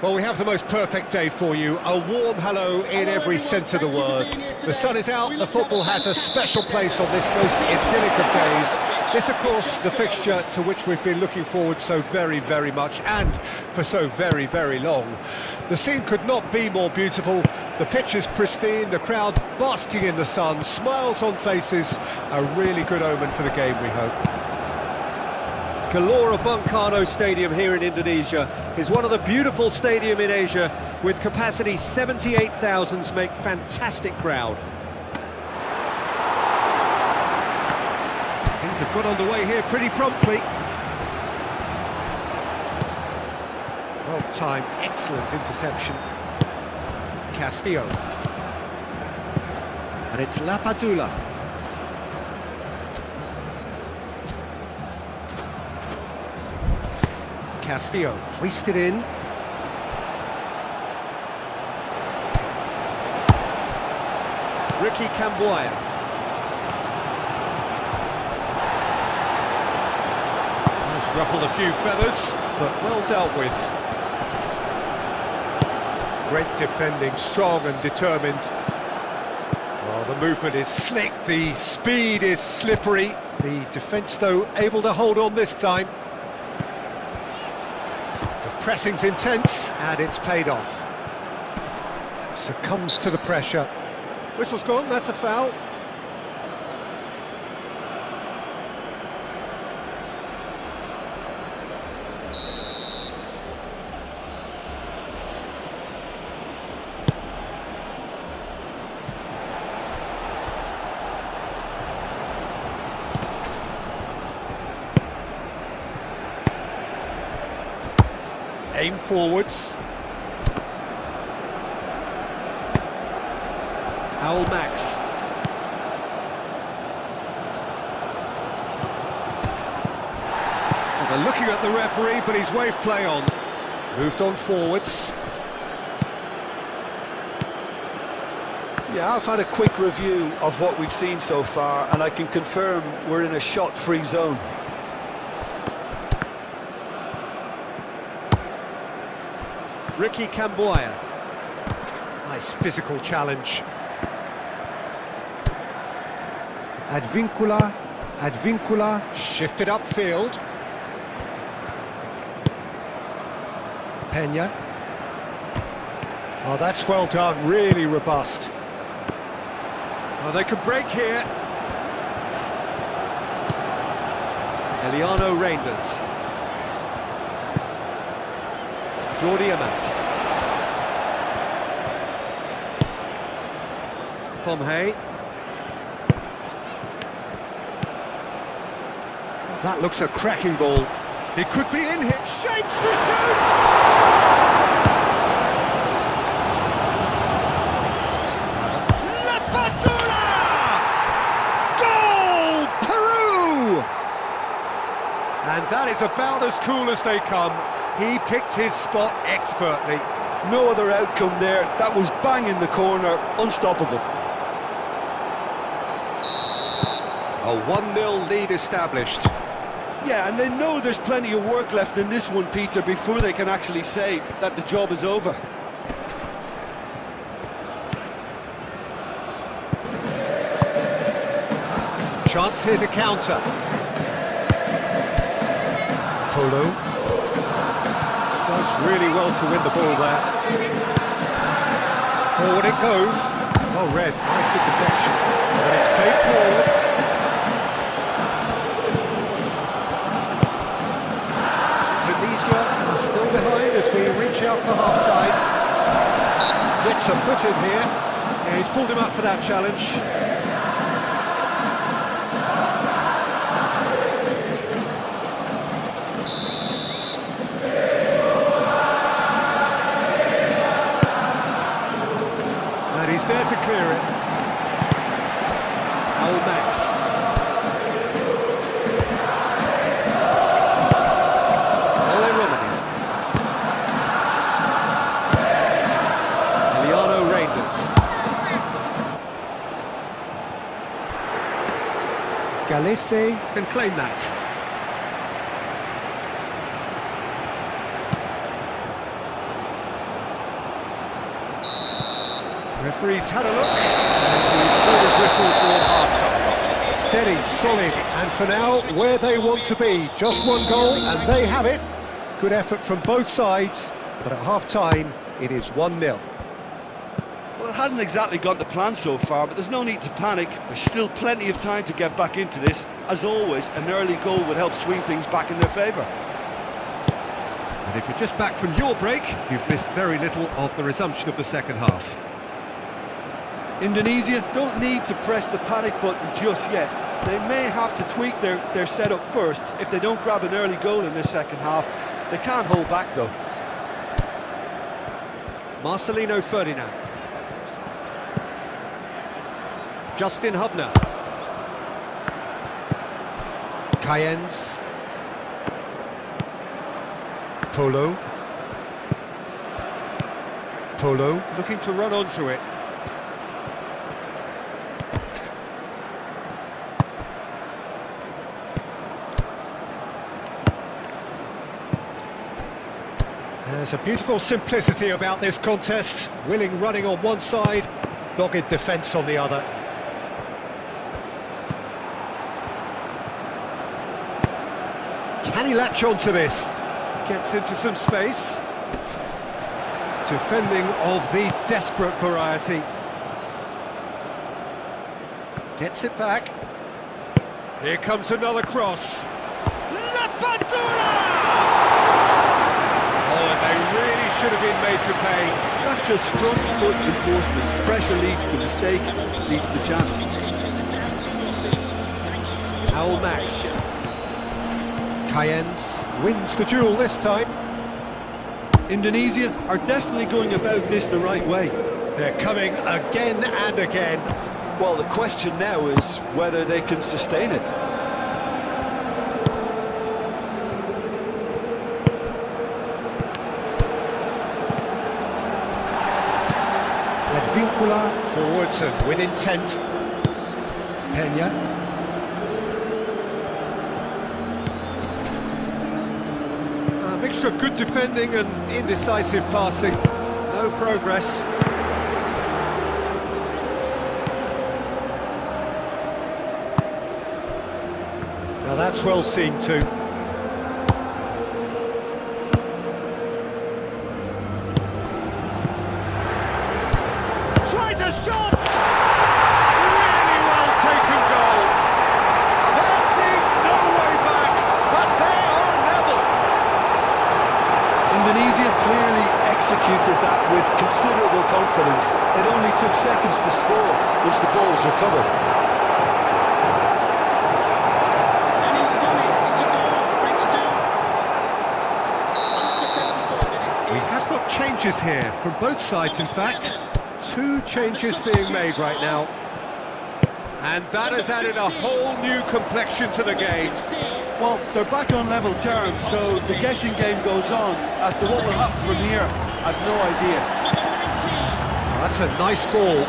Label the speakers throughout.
Speaker 1: Well, we have the most perfect day for you. A warm hello in every sense of the word. The sun is out, the football has a special place on this most idyllic of days. This, of course, the fixture to which we've been looking forward so very, very much, and for so very, very long. The scene could not be more beautiful. The pitch is pristine, the crowd basking in the sun, smiles on faces. A really good omen for the game, we hope. Gelora Bung Karno Stadium here in Indonesia is one of the beautiful stadiums in Asia, with capacity 78,000 make fantastic crowd. Things have got underway here pretty promptly. Well timed, excellent interception. Castillo. And it's Lapadula. Castillo hoisted in. Ricky Camboya. Just ruffled a few feathers, but well dealt with. Great defending, strong and determined. Well, the movement is slick, the speed is slippery. The defence, though, able to hold on this time. Pressing's intense, and it's paid off. Succumbs to the pressure. Whistle's gone, that's a foul. Aim forwards. Owl Max. Well, they're looking at the referee, but he's waved play on. Moved on forwards.
Speaker 2: Yeah, I've had a quick review of what we've seen so far, and I can confirm we're in a shot-free zone.
Speaker 1: Ricky Camboya. Nice physical challenge. Advincula, shifted upfield. Peña. Oh, that's well done, really robust. Oh, they could break here. Eliano Reinders. Jordi Amat. Pomhay. That looks a cracking ball. He could be in here. Shapes to shoot! Lapadula! Goal! Peru! And that is about as cool as they come. He picked his spot expertly.
Speaker 2: No other outcome there. That was bang in the corner, unstoppable.
Speaker 1: A 1-0 lead established.
Speaker 2: Yeah, and they know there's plenty of work left in this one, Peter, before they can actually say that the job is over.
Speaker 1: Chance here to counter. Polo. Does really well to win the ball there. Forward it goes. Well read, nice interception. And it's played forward. Indonesia are still behind as we reach out for half-time. Gets a foot in here. Yeah, he's pulled him up for that challenge. He's there to clear it. Owl Max. Ole Romani. Eliano Reinders. Galese can claim that. referee's had a look, and he's pulled his whistle for half-time. Steady, solid, and for now, where they want to be. Just one goal, and they have it. Good effort from both sides, but at half-time, it is 1-0.
Speaker 2: Well, it hasn't exactly gone to plan so far, but there's no need to panic. There's still plenty of time to get back into this. As always, an early goal would help swing things back in their favour.
Speaker 1: And if you're just back from your break, you've missed very little of the resumption of the second half.
Speaker 2: Indonesia don't need to press the panic button just yet. They may have to tweak their setup first. If they don't grab an early goal in this second half, they can't hold back though.
Speaker 1: Marcelino Ferdinand. Justin Hubner. Cayens. Polo. Polo looking to run onto it. There's a beautiful simplicity about this contest. Willing running on one side, dogged defence on the other. Can he latch on to this? Gets into some space. Defending of the desperate variety. Gets it back. Here comes another cross. Lapadula! Oh, and they really should have been made to pay.
Speaker 2: That's just front foot enforcement. Pressure leads to mistake, leads to chance.
Speaker 1: Owl Max. Cayens wins the duel this time.
Speaker 2: Indonesia are definitely going about this the right way.
Speaker 1: They're coming again and again.
Speaker 2: Well, the question now is whether they can sustain it.
Speaker 1: Advincula forwards and with intent. Peña. A mixture of good defending and indecisive passing. No progress. Now that's well seen too. Tries a shot! Really well taken goal. They're seeing no way back, but they are level.
Speaker 2: Indonesia clearly executed that with considerable confidence. It only took seconds to score once the ball was recovered.
Speaker 3: And he's done it. It's a goal, thanks to after 74 minutes.
Speaker 1: We have got changes here from both sides, in fact. 2 changes being made right now. And that has added a whole new complexion to the game.
Speaker 2: Well, they're back on level terms, so the guessing game goes on. As to what will happen from here, I've no idea.
Speaker 1: Oh, that's a nice ball.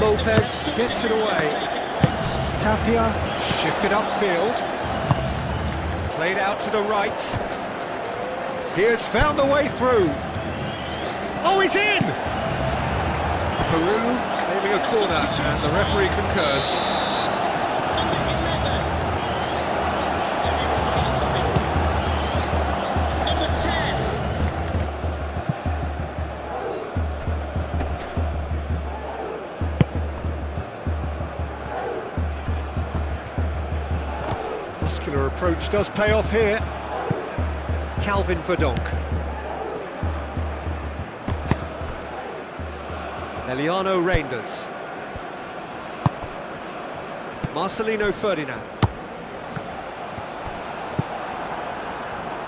Speaker 1: Lopez gets it away. Tapia shifted upfield. Played out to the right. He has found a way through. Oh, he's in! Peru claiming a corner, and the referee concurs.
Speaker 3: Number 10.
Speaker 1: Muscular approach does pay off here. Calvin Verdonk. Eliano Reinders. Marcelino Ferdinand.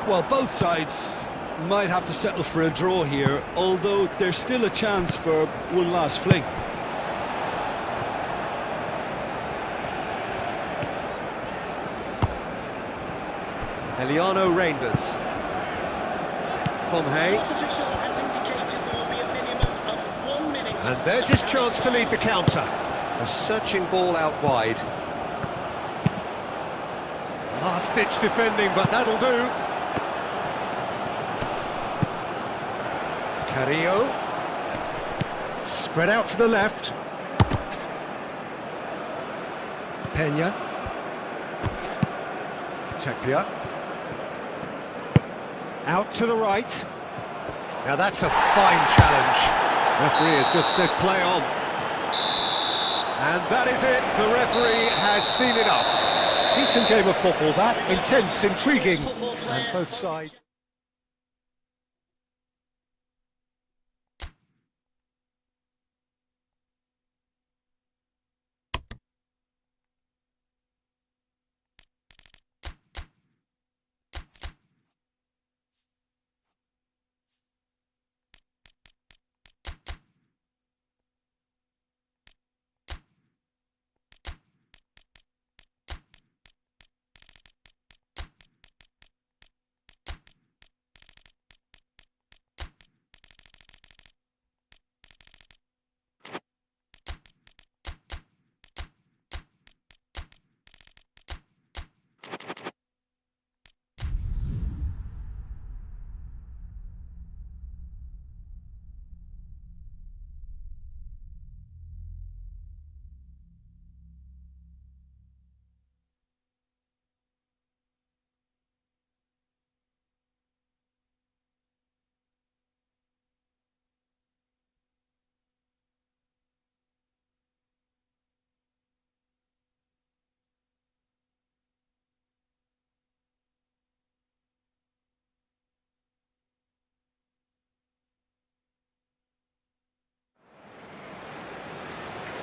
Speaker 2: Well, both sides might have to settle for a draw here, although there's still a chance for one last fling.
Speaker 1: Eliano Reinders. Pomhay.
Speaker 3: Official has indicated there will be a minimum of 1 minute.
Speaker 1: And there's his chance to lead the counter. A searching ball out wide. Last-ditch defending, but that'll do. Carrillo. Spread out to the left. Pena. Tekpia. Out to the right. Now that's a fine challenge. Referee has just said play on. And that is it. The referee has seen enough. Decent game of football, that. Intense, intriguing. And both sides...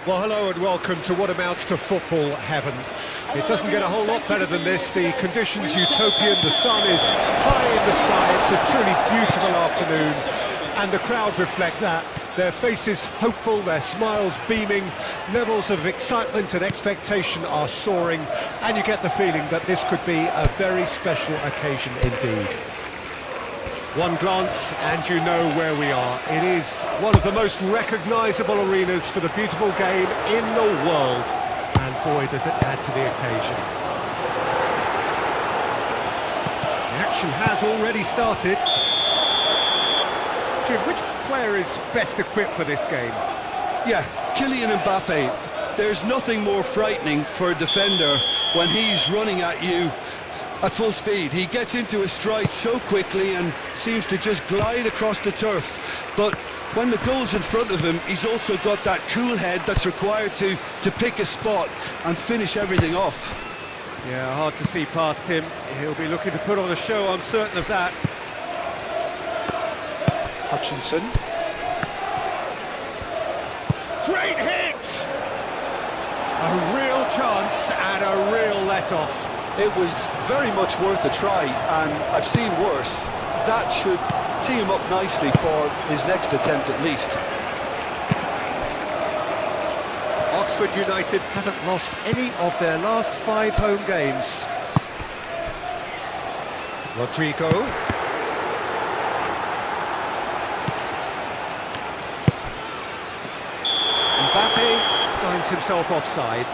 Speaker 1: Well, hello and welcome to what amounts to football heaven. It doesn't get a whole lot better than this. The conditions utopian, the sun is high in the sky, it's a truly beautiful afternoon, and the crowd reflect that. Their faces hopeful, their smiles beaming, levels of excitement and expectation are soaring, and you get the feeling that this could be a very special occasion indeed. One glance and you know where we are. It is one of the most recognisable arenas for the beautiful game in the world. And boy, does it add to the occasion. The action has already started. Jim, which player is best equipped for this game?
Speaker 2: Yeah, Kylian Mbappe. There's nothing more frightening for a defender when he's running at you at full speed. He gets into a stride so quickly and seems to just glide across the turf. But when the goal's in front of him, he's also got that cool head that's required to pick a spot and finish everything off.
Speaker 1: Yeah, hard to see past him. He'll be looking to put on a show, I'm certain of that. Hutchinson. Great hit! A real chance and a real let-off.
Speaker 2: It was very much worth a try, and I've seen worse. That should tee him up nicely for his next attempt at least.
Speaker 1: Oxford United haven't lost any of their last 5 home games. Rodrigo. Mbappe finds himself offside.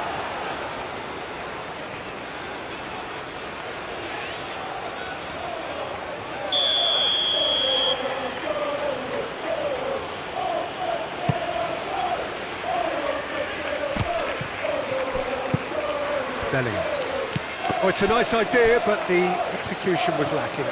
Speaker 1: Bellingham. Oh, it's a nice idea, but the execution was lacking.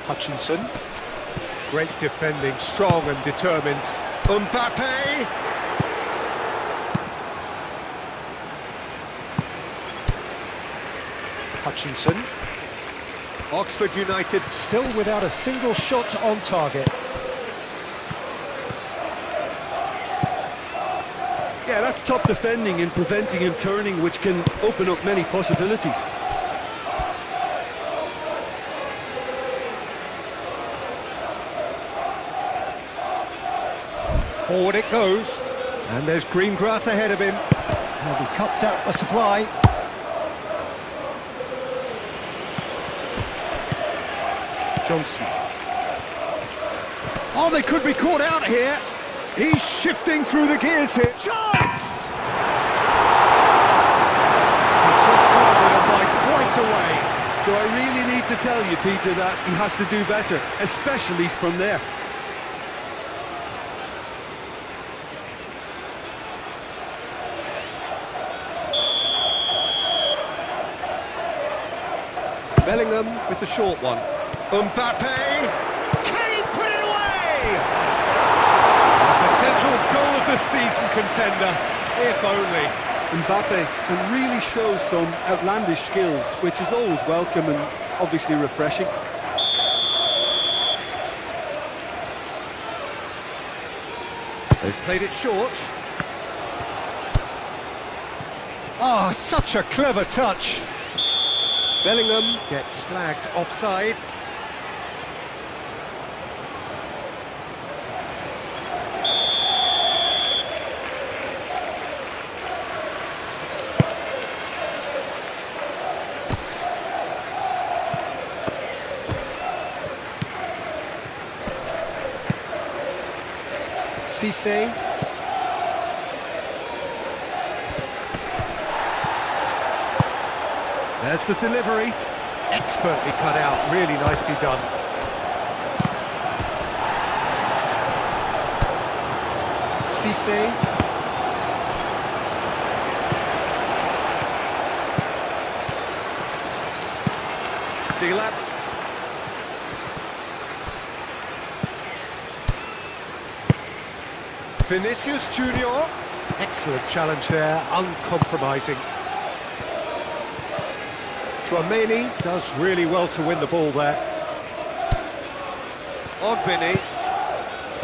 Speaker 1: Hutchinson. Great defending, strong and determined. Mbappe! Hutchinson. Oxford United still without a single shot on target.
Speaker 2: Yeah, that's top defending and preventing him turning, which can open up many possibilities.
Speaker 1: Forward it goes, and there's green grass ahead of him, and he cuts out the supply. Johnson. Oh, they could be caught out here. He's shifting through the gears here. Chance! It's off target and by quite a way.
Speaker 2: Do I really need to tell you, Peter, that he has to do better, especially from there?
Speaker 1: Bellingham with the short one. Mbappe! Can he put it away? A potential goal of the season contender, if only.
Speaker 2: Mbappe can really show some outlandish skills, which is always welcome and obviously refreshing.
Speaker 1: They've played it short. Oh, such a clever touch. Bellingham gets flagged offside. Cisse. There's the delivery. Expertly cut out, really nicely done. Cisse. Dilap. Vinicius Junior. Excellent challenge there, uncompromising. Tchouaméni does really well to win the ball there. Ogbini.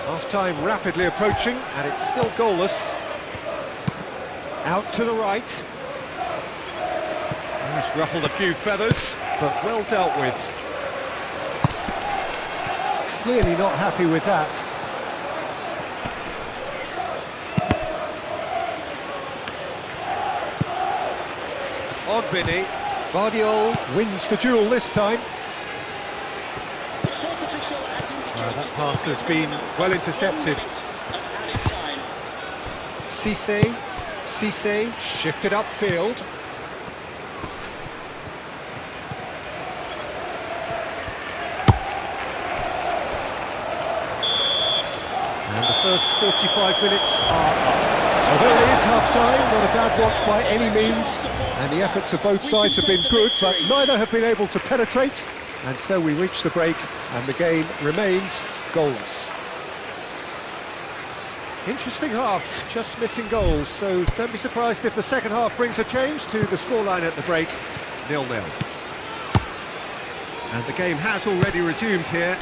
Speaker 1: Half-time rapidly approaching, and it's still goalless. Out to the right. He's ruffled a few feathers, but well dealt with. Clearly not happy with that. Ogbini. Guardiol wins the duel this time.
Speaker 3: The fourth official has indicated
Speaker 1: That pass has been well intercepted. Cisse shifted upfield. And the first 45 minutes are up. Although it is half-time, not a bad watch by any means, and the efforts of both sides have been good, but neither have been able to penetrate, and so we reach the break, and the game remains goalless. Interesting half, just missing goals, so don't be surprised if the second half brings a change to the scoreline at the break, 0-0. And the game has already resumed here.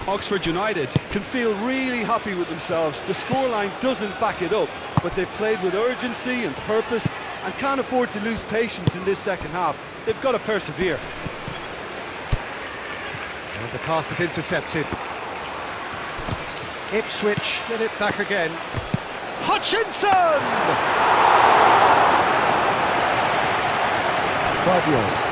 Speaker 2: Oxford United can feel really happy with themselves. The scoreline doesn't back it up, but they've played with urgency and purpose and can't afford to lose patience in this second half. They've got to persevere.
Speaker 1: And the pass is intercepted. Ipswich get it back again. Hutchinson! Guardiol.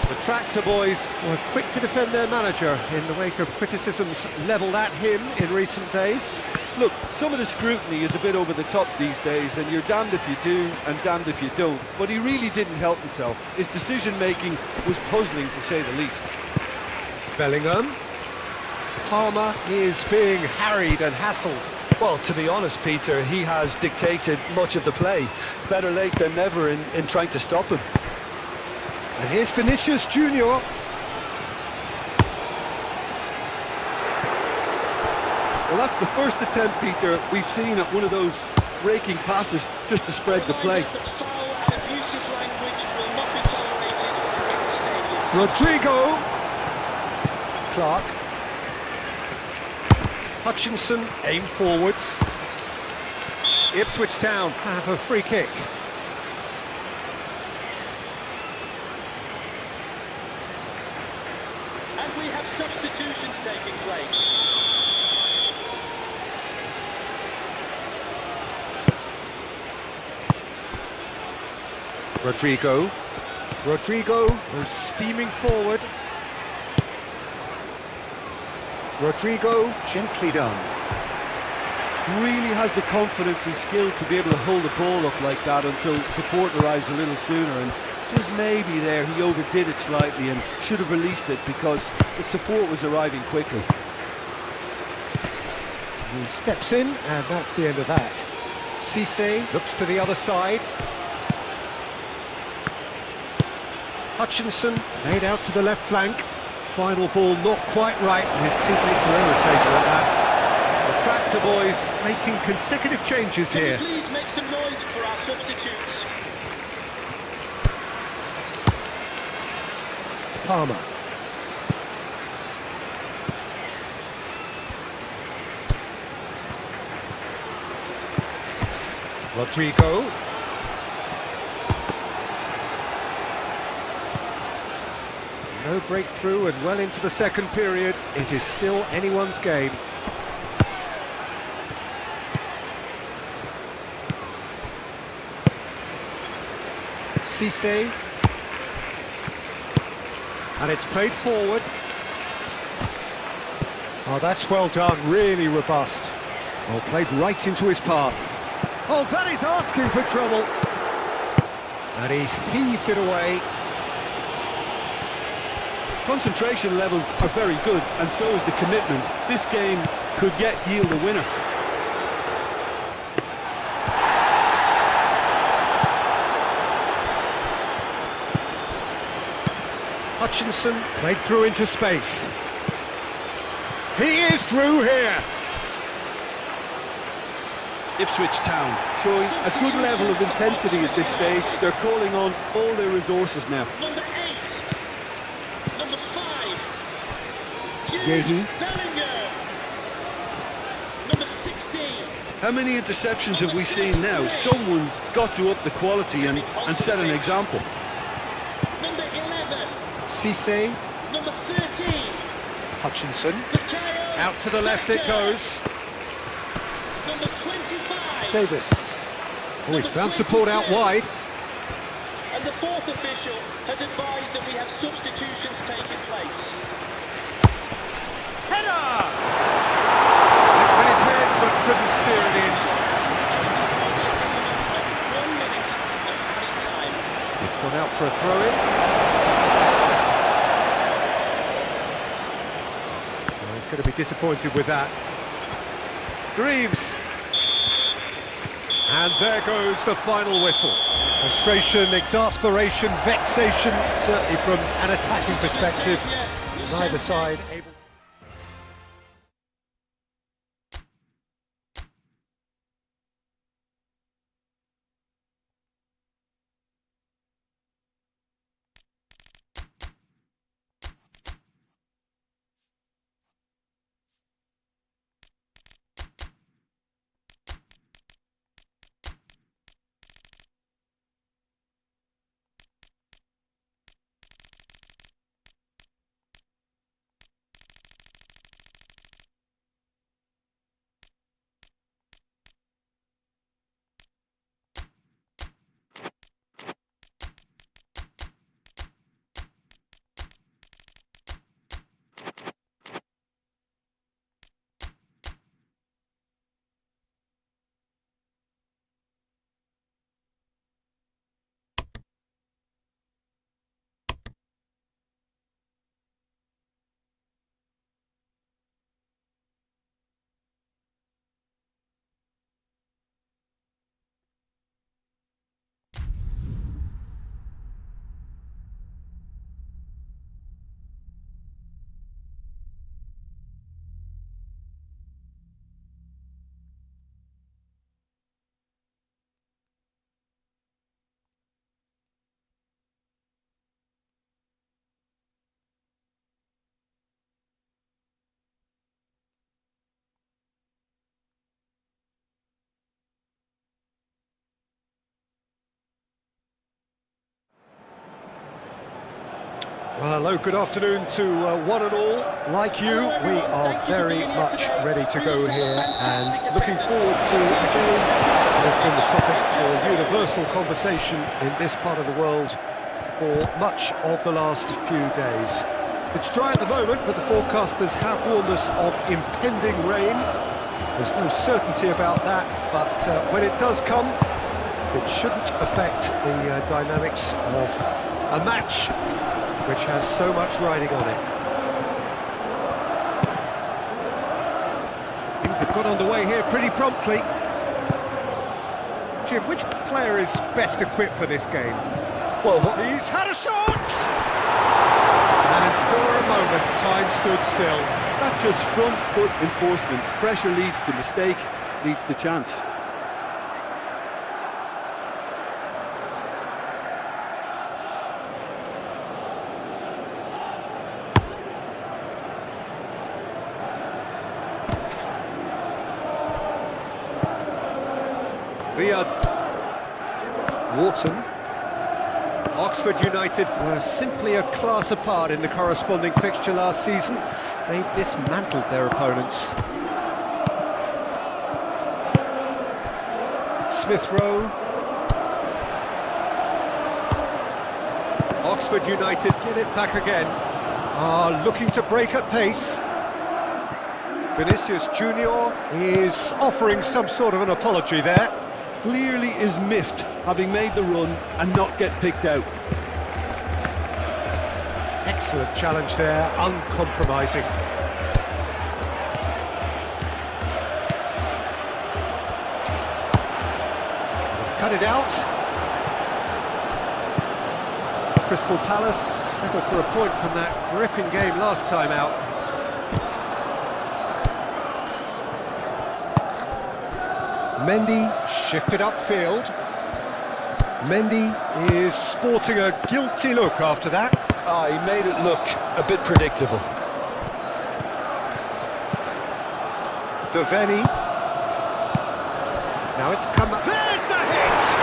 Speaker 1: The Tractor Boys were quick to defend their manager in the wake of criticisms levelled at him in recent days.
Speaker 2: Look, some of the scrutiny is a bit over the top these days, and you're damned if you do and damned if you don't. But he really didn't help himself. His decision-making was puzzling, to say the least.
Speaker 1: Bellingham. Palmer is being harried and hassled.
Speaker 2: Well, to be honest, Peter, he has dictated much of the play. Better late than never in trying to stop him.
Speaker 1: And here's Vinicius Junior.
Speaker 2: Well, that's the first attempt, Peter, we've seen at one of those raking passes just to spread the play.
Speaker 3: That foul and abusive language will not be tolerated in the stadium.
Speaker 1: Rodrigo. Clark. Hutchinson aim forwards. Ipswich Town have a free kick.
Speaker 3: And we have substitutions taking place.
Speaker 1: Rodrigo goes steaming forward. Rodrigo, gently done.
Speaker 2: Really has the confidence and skill to be able to hold the ball up like that until support arrives a little sooner, and just maybe there he overdid it slightly and should have released it because the support was arriving quickly.
Speaker 1: He steps in, and that's the end of that. Cisse looks to the other side. Hutchinson played out to the left flank. Final ball not quite right, and his teammates are irritated at that. The tractor boys making consecutive changes here.
Speaker 3: Please make some noise for our substitutes.
Speaker 1: Palmer. Rodrigo. No breakthrough and well into the second period. It is still anyone's game. Cisse. And it's played forward. Oh, that's well done, really robust. Oh, played right into his path. Oh, that is asking for trouble. And he's heaved it away.
Speaker 2: Concentration levels are very good, and so is the commitment. This game could yet yield a winner.
Speaker 1: Hutchinson played through into space. He is through here.
Speaker 2: Ipswich Town showing a good level of intensity at this stage. They're calling on all their resources now.
Speaker 3: Number 8. Number 5.
Speaker 1: Yehi.
Speaker 3: Bellingham. Number 16.
Speaker 2: How many interceptions have we seen now? Someone's got to up the quality and set an example.
Speaker 3: Number 11.
Speaker 1: Cisse.
Speaker 3: Number 13.
Speaker 1: Hutchinson.
Speaker 3: Bukayo
Speaker 1: Out to the left it
Speaker 3: Saka.
Speaker 1: goes.
Speaker 3: Number 25.
Speaker 1: Davis. Oh, he's found support out wide.
Speaker 3: And the fourth official has advised that we have substitutions taking place.
Speaker 1: Header! With his head, but couldn't steer it in.
Speaker 3: 1 minute of added time.
Speaker 1: It's gone out for a throw-in. Well, he's going to be disappointed with that. Greaves. And there goes the final whistle. Frustration, exasperation, vexation, certainly from an attacking perspective. Neither side able... Well, hello, good afternoon to one and all. Like you, we are very much ready to go here and looking forward to a game that has been the topic for universal conversation in this part of the world for much of the last few days. It's dry at the moment, but the forecasters have warned us of impending rain. There's no certainty about that, but when it does come, it shouldn't affect the dynamics of a match which has so much riding on it. Things have got underway here pretty promptly. Jim, which player is best equipped for this game?
Speaker 2: Well,
Speaker 1: He's had a shot! And for a moment, time stood still.
Speaker 2: that's just front foot enforcement. Pressure leads to mistake, leads to chance.
Speaker 1: Riyadh. Wharton. Oxford United were simply a class apart in the corresponding fixture last season. They dismantled their opponents. Smith Rowe. Oxford United get it back again. Are looking to break at pace. Vinicius Junior is offering some sort of an apology there.
Speaker 2: Clearly is miffed, having made the run and not get picked out.
Speaker 1: Excellent challenge there, uncompromising. He's cut it out. Crystal Palace settled for a point from that gripping game last time out. Mendy shifted upfield. Mendy is sporting a guilty look after that.
Speaker 2: Ah, he made it look a bit predictable.
Speaker 1: Devaney. Now it's come up. There's the hit!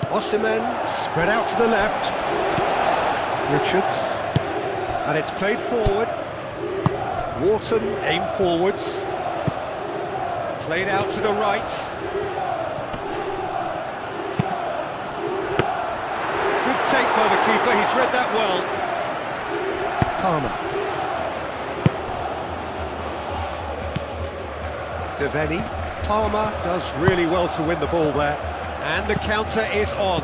Speaker 1: Osimhen spread out to the left. Richards. And it's played forward. Wharton aimed forwards. Played out to the right. Good take by the keeper, he's read that well. Palmer. Devaney. Palmer does really well to win the ball there. And the counter is on.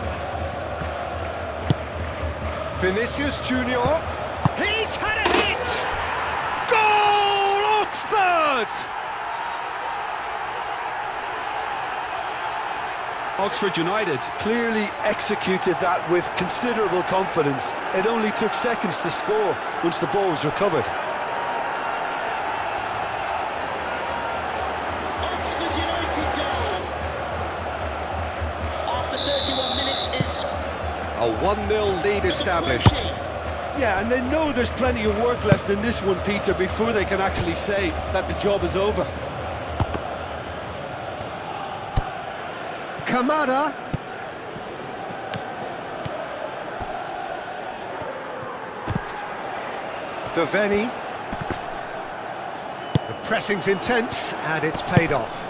Speaker 1: Vinicius Junior. He's had a hit! Goal, Oxford!
Speaker 2: Oxford United clearly executed that with considerable confidence. It only took seconds to score once the ball was recovered.
Speaker 3: Oxford United goal. After 31 minutes is
Speaker 1: A 1-0 lead established.
Speaker 2: Yeah, and they know there's plenty of work left in this one, Peter, before they can actually say that the job is over.
Speaker 1: Kamada. Devaney. The pressing's intense and it's paid off.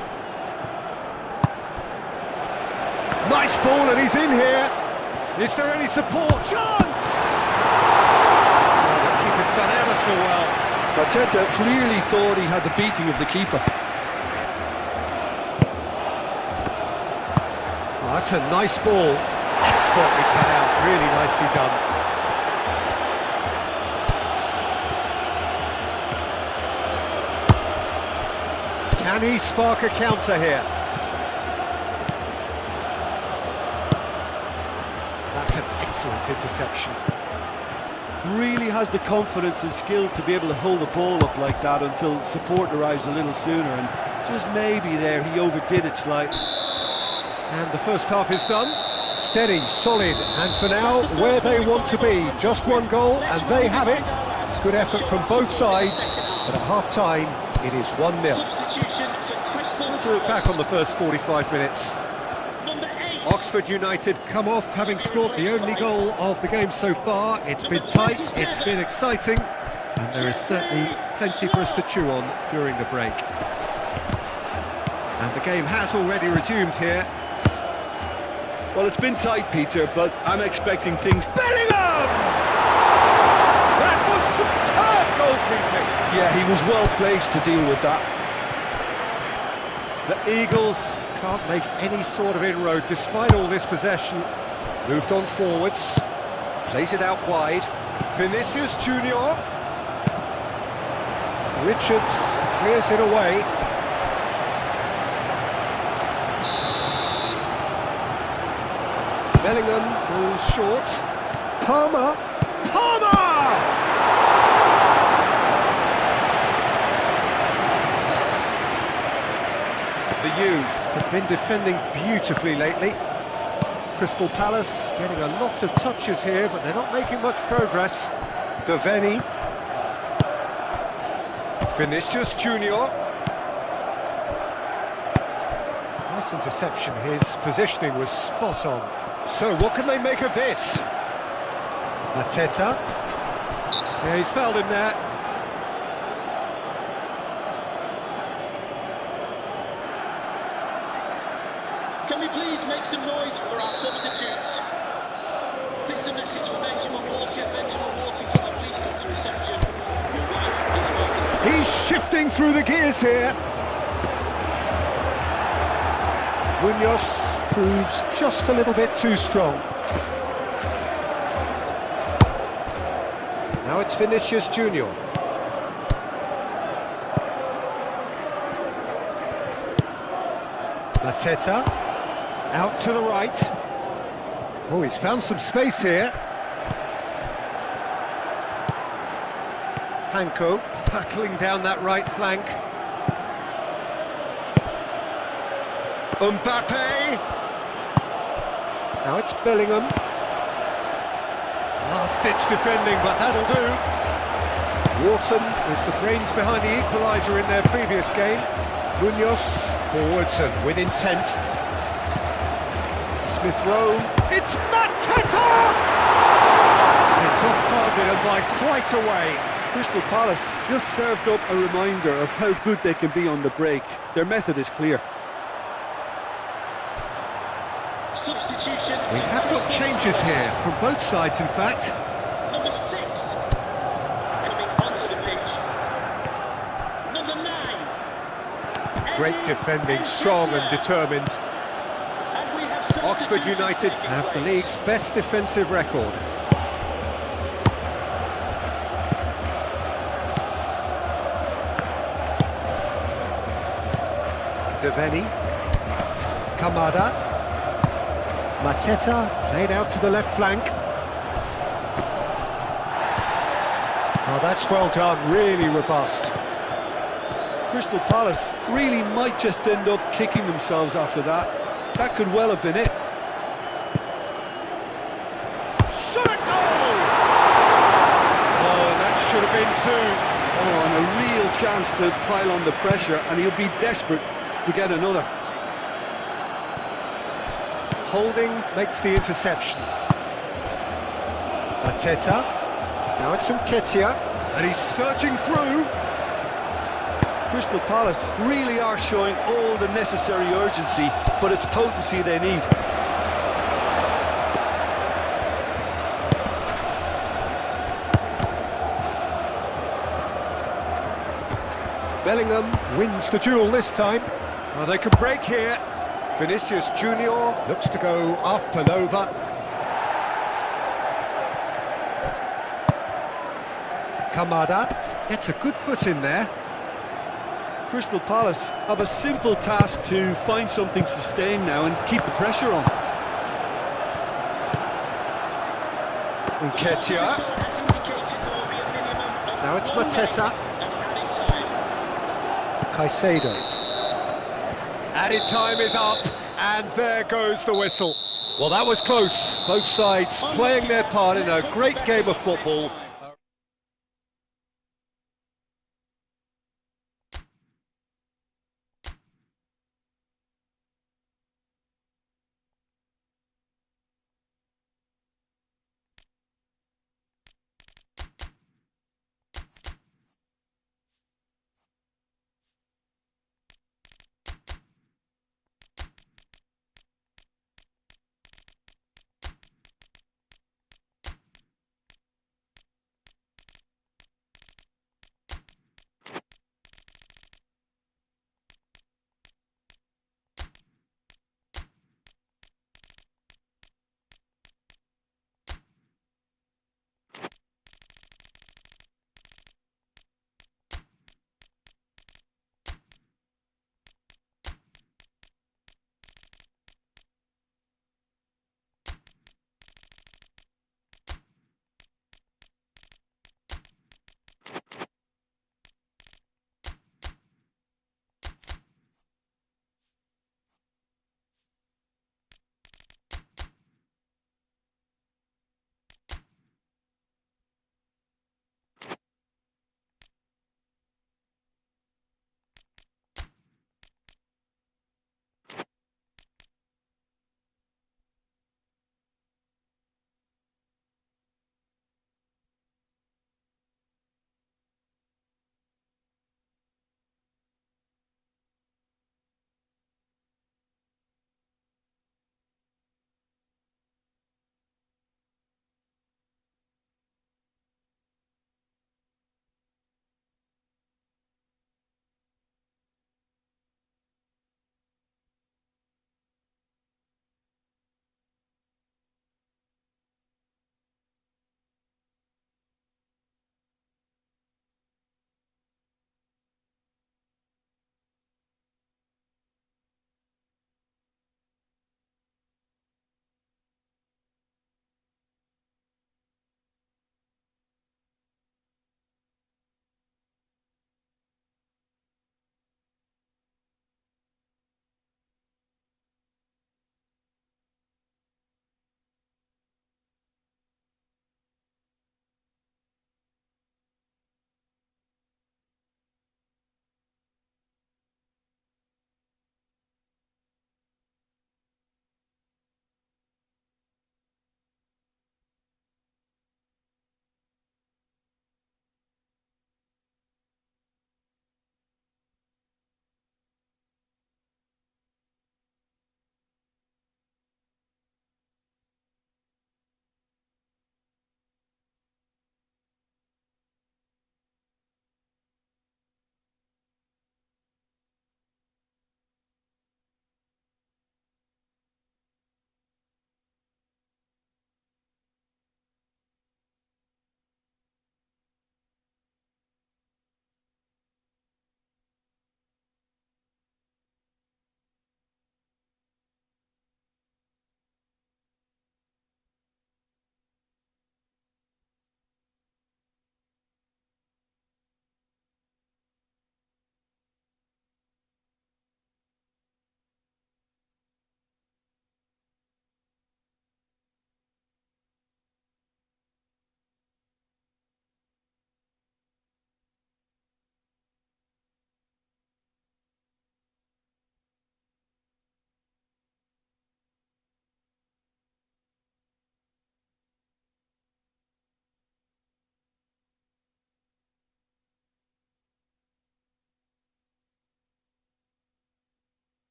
Speaker 1: Nice ball and he's in here. Is there any support? Chance! Oh, the keeper's done ever so well.
Speaker 2: Arteta clearly thought he had the beating of the keeper.
Speaker 1: Oh, that's a nice ball. Expertly cut out, really nicely done. Can he spark a counter here? That's an excellent interception.
Speaker 2: Really has the confidence and skill to be able to hold the ball up like that until support arrives a little sooner, and just maybe there he overdid it slightly.
Speaker 1: And the first half is done. Steady, solid, and for now, where they want to be. Just one goal, and they have it. Good effort from both sides, but at half-time, it is 1-0.
Speaker 3: substitution for Crystal
Speaker 1: Look back on the first 45 minutes.
Speaker 3: Number 8.
Speaker 1: Oxford United come off having scored the only goal of the game so far. It's been tight, it's been exciting, and there is certainly plenty for us to chew on during the break. And the game has already resumed here.
Speaker 2: Well, it's been tight, Peter, but I'm expecting things...
Speaker 1: Bellingham! That was superb goalkeeping!
Speaker 2: Yeah, he was well placed to deal with that.
Speaker 1: The Eagles can't make any sort of inroad despite all this possession. Moved on forwards, plays it out wide. Vinicius Junior. Richards clears it away. Bellingham goes short. Palmer. The U's have been defending beautifully lately. Crystal Palace getting a lot of touches here, but they're not making much progress. Devaney. Vinicius Junior. Nice interception. His positioning was spot on. So what can they make of this? Mateta. Yeah, he's fouled him there.
Speaker 3: Can we please make some noise for our substitutes? This is a message for Benjamin Walker. Benjamin Walker, can you please come to reception? Your wife is waiting.
Speaker 1: He's shifting through the gears here. Munoz proves just a little bit too strong. Now it's Vinicius Junior. Mateta. Out to the right. Oh, he's found some space here. Panko hurtling down that right flank. Mbappe. Now it's Bellingham. Last-ditch defending, but that'll do. Wharton was the brains behind the equaliser in their previous game. Munoz forwards and with intent. Smith Rowe. It's Mateta! It's off target and by quite a way.
Speaker 2: Crystal Palace just served up a reminder of how good they can be on the break. Their method is clear.
Speaker 3: Substitution.
Speaker 1: We have got changes here from both sides, in fact.
Speaker 3: Number 6 coming onto the pitch. Number 9.
Speaker 1: Great defending, strong and determined.
Speaker 3: And we have
Speaker 1: Oxford
Speaker 3: substitutions
Speaker 1: United
Speaker 3: taking
Speaker 1: have the
Speaker 3: place.
Speaker 1: league's best defensive record. Devaney. Kamada. Mateta laid out to the left flank. Oh, that's well done, really robust.
Speaker 2: Crystal Palace really might just end up kicking themselves after that. That could well have been it.
Speaker 1: Shot a goal! Oh, that should have been two.
Speaker 2: Oh, and a real chance to pile on the pressure, and he'll be desperate to get another.
Speaker 1: Holding makes the interception. Mateta. Now it's Nketiah, and he's surging through.
Speaker 2: Crystal Palace really are showing all the necessary urgency, but it's potency they need.
Speaker 1: Bellingham wins the duel this time. Oh, they can break here. Vinicius Junior looks to go up and over. Kamada gets a good foot in there.
Speaker 2: Crystal Palace have a simple task to find something sustained now and keep the pressure on.
Speaker 1: Nketiah. Now it's Mateta. Caicedo. Added time is up, and there goes the whistle. Well, that was close. Both sides playing their part in a great game of football.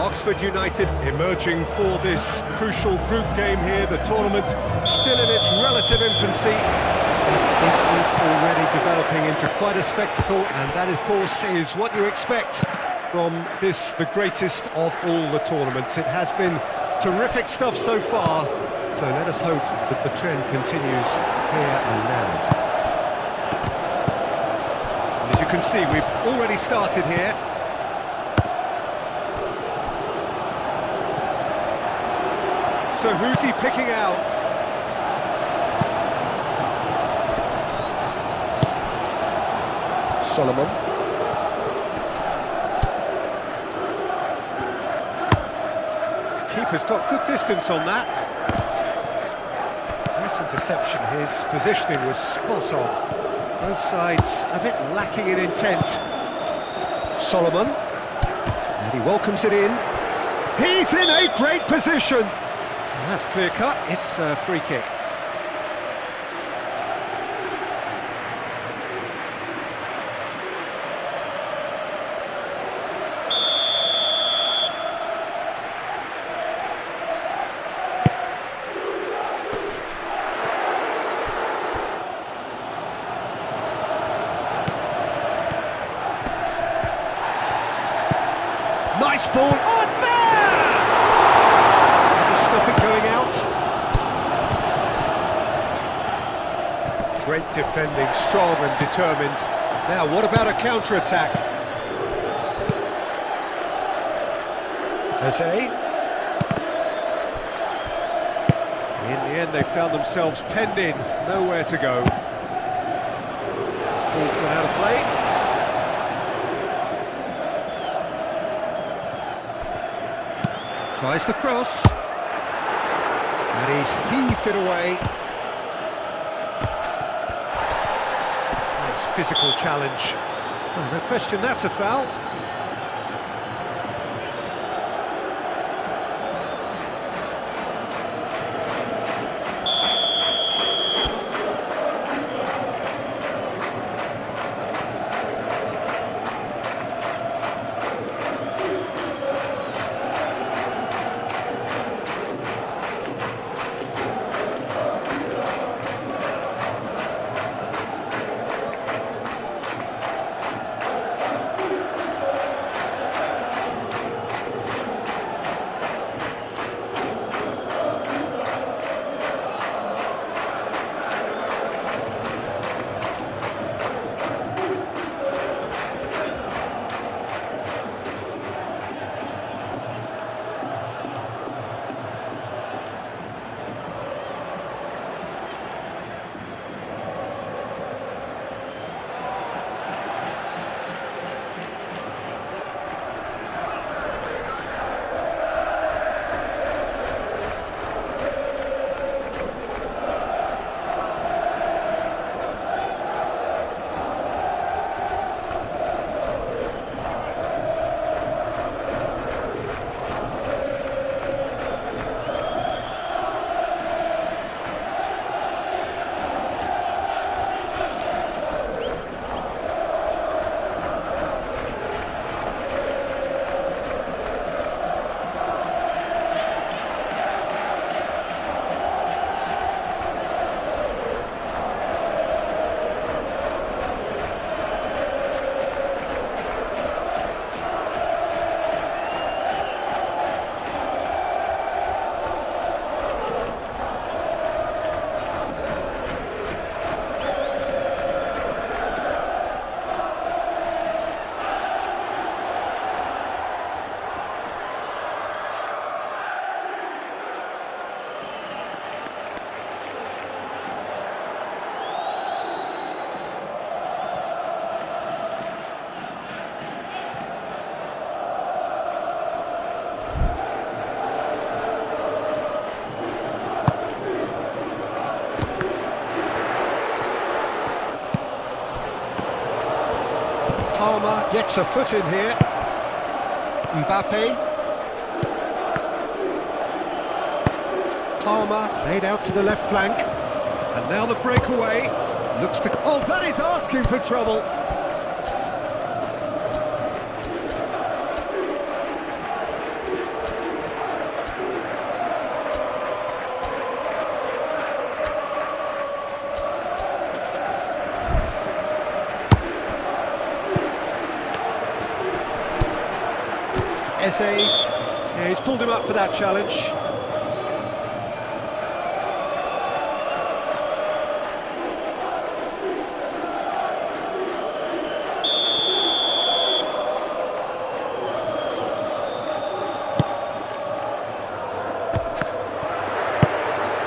Speaker 1: Oxford United emerging for this crucial group game here. The tournament still in its relative infancy. It is already developing into quite a spectacle, and that, of course, is what you expect from this, the greatest of all the tournaments. It has been terrific stuff so far, so let us hope that the trend continues here and now. And as you can see, we've already started here. So who's he picking out? Solomon. Keeper's got good distance on that. Nice interception. His positioning was spot on. Both sides a bit lacking in intent. Solomon. And he welcomes it in. He's in a great position. And that's clear cut. It's a free kick. Nice ball, oh there! Had to stop it going out. Great defending, strong and determined. Now, what about a counter-attack? Jose. In the end, they found themselves penned in, nowhere to go. Ball's gone out of play. Tries the cross, and he's heaved it away. Nice physical challenge. Oh, no question, that's a foul. Palmer gets a foot in here. Mbappe. Palmer laid out to the left flank. And now the breakaway. Looks to... Oh, that is asking for trouble. Eze, yeah, he's pulled him up for that challenge.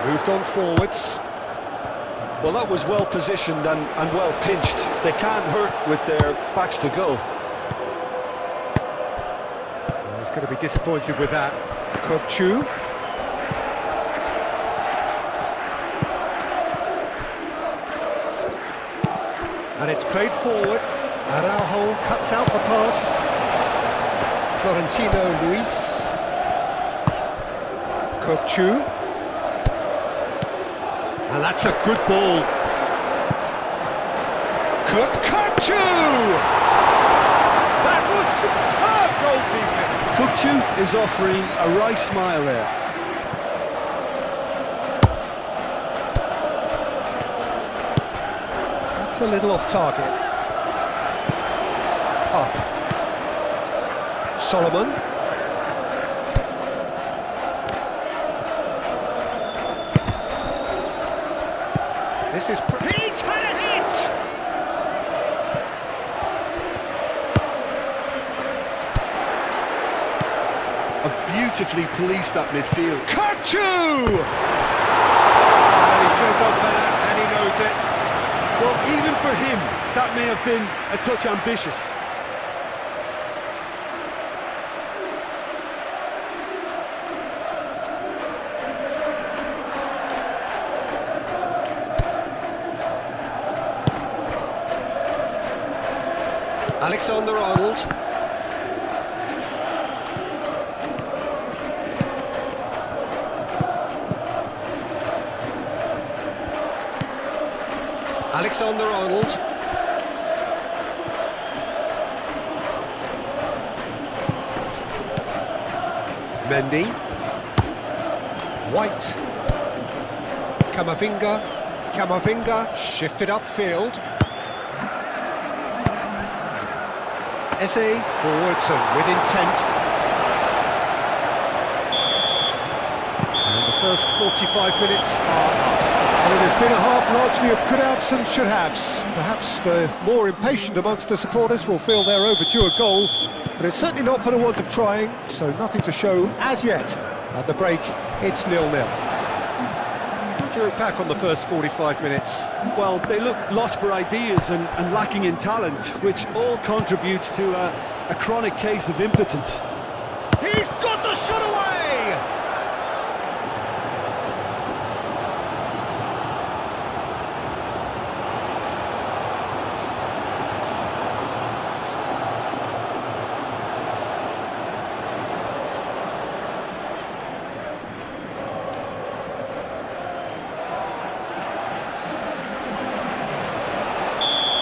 Speaker 1: Moved on forwards.
Speaker 2: Well, that was well positioned and well pinched. They can't hurt with their backs to goal.
Speaker 1: Well, he's going to be disappointed with that. Kokchu. And it's played forward. Araujo cuts out the pass. Florentino Luis. Kokchu. And that's a good ball. Kokchu! That was superb goalkeeping.
Speaker 2: Kokchu is offering a right smile there.
Speaker 1: That's a little off target. Oh. Solomon. This is... He's had a hit!
Speaker 2: Beautifully policed that midfield.
Speaker 1: Kokchu! And he should have done better, and he knows it.
Speaker 2: Well, even for him, that may have been a touch ambitious.
Speaker 1: Alexander-Arnold. Alexander-Arnold. Mendy. White. Camavinga shifted upfield. Eze forwards and with intent. And the first 45 minutes are up. And it has been a half largely of could-haves and should-haves. Perhaps the more impatient amongst the supporters will feel they're overdue a goal, but it's certainly not for the want of trying, so nothing to show as yet. At the break, it's 0-0. What do you look back on the first 45 minutes?
Speaker 2: Well, they look lost for ideas and lacking in talent, which all contributes to a chronic case of impotence.
Speaker 1: He's got the shot away!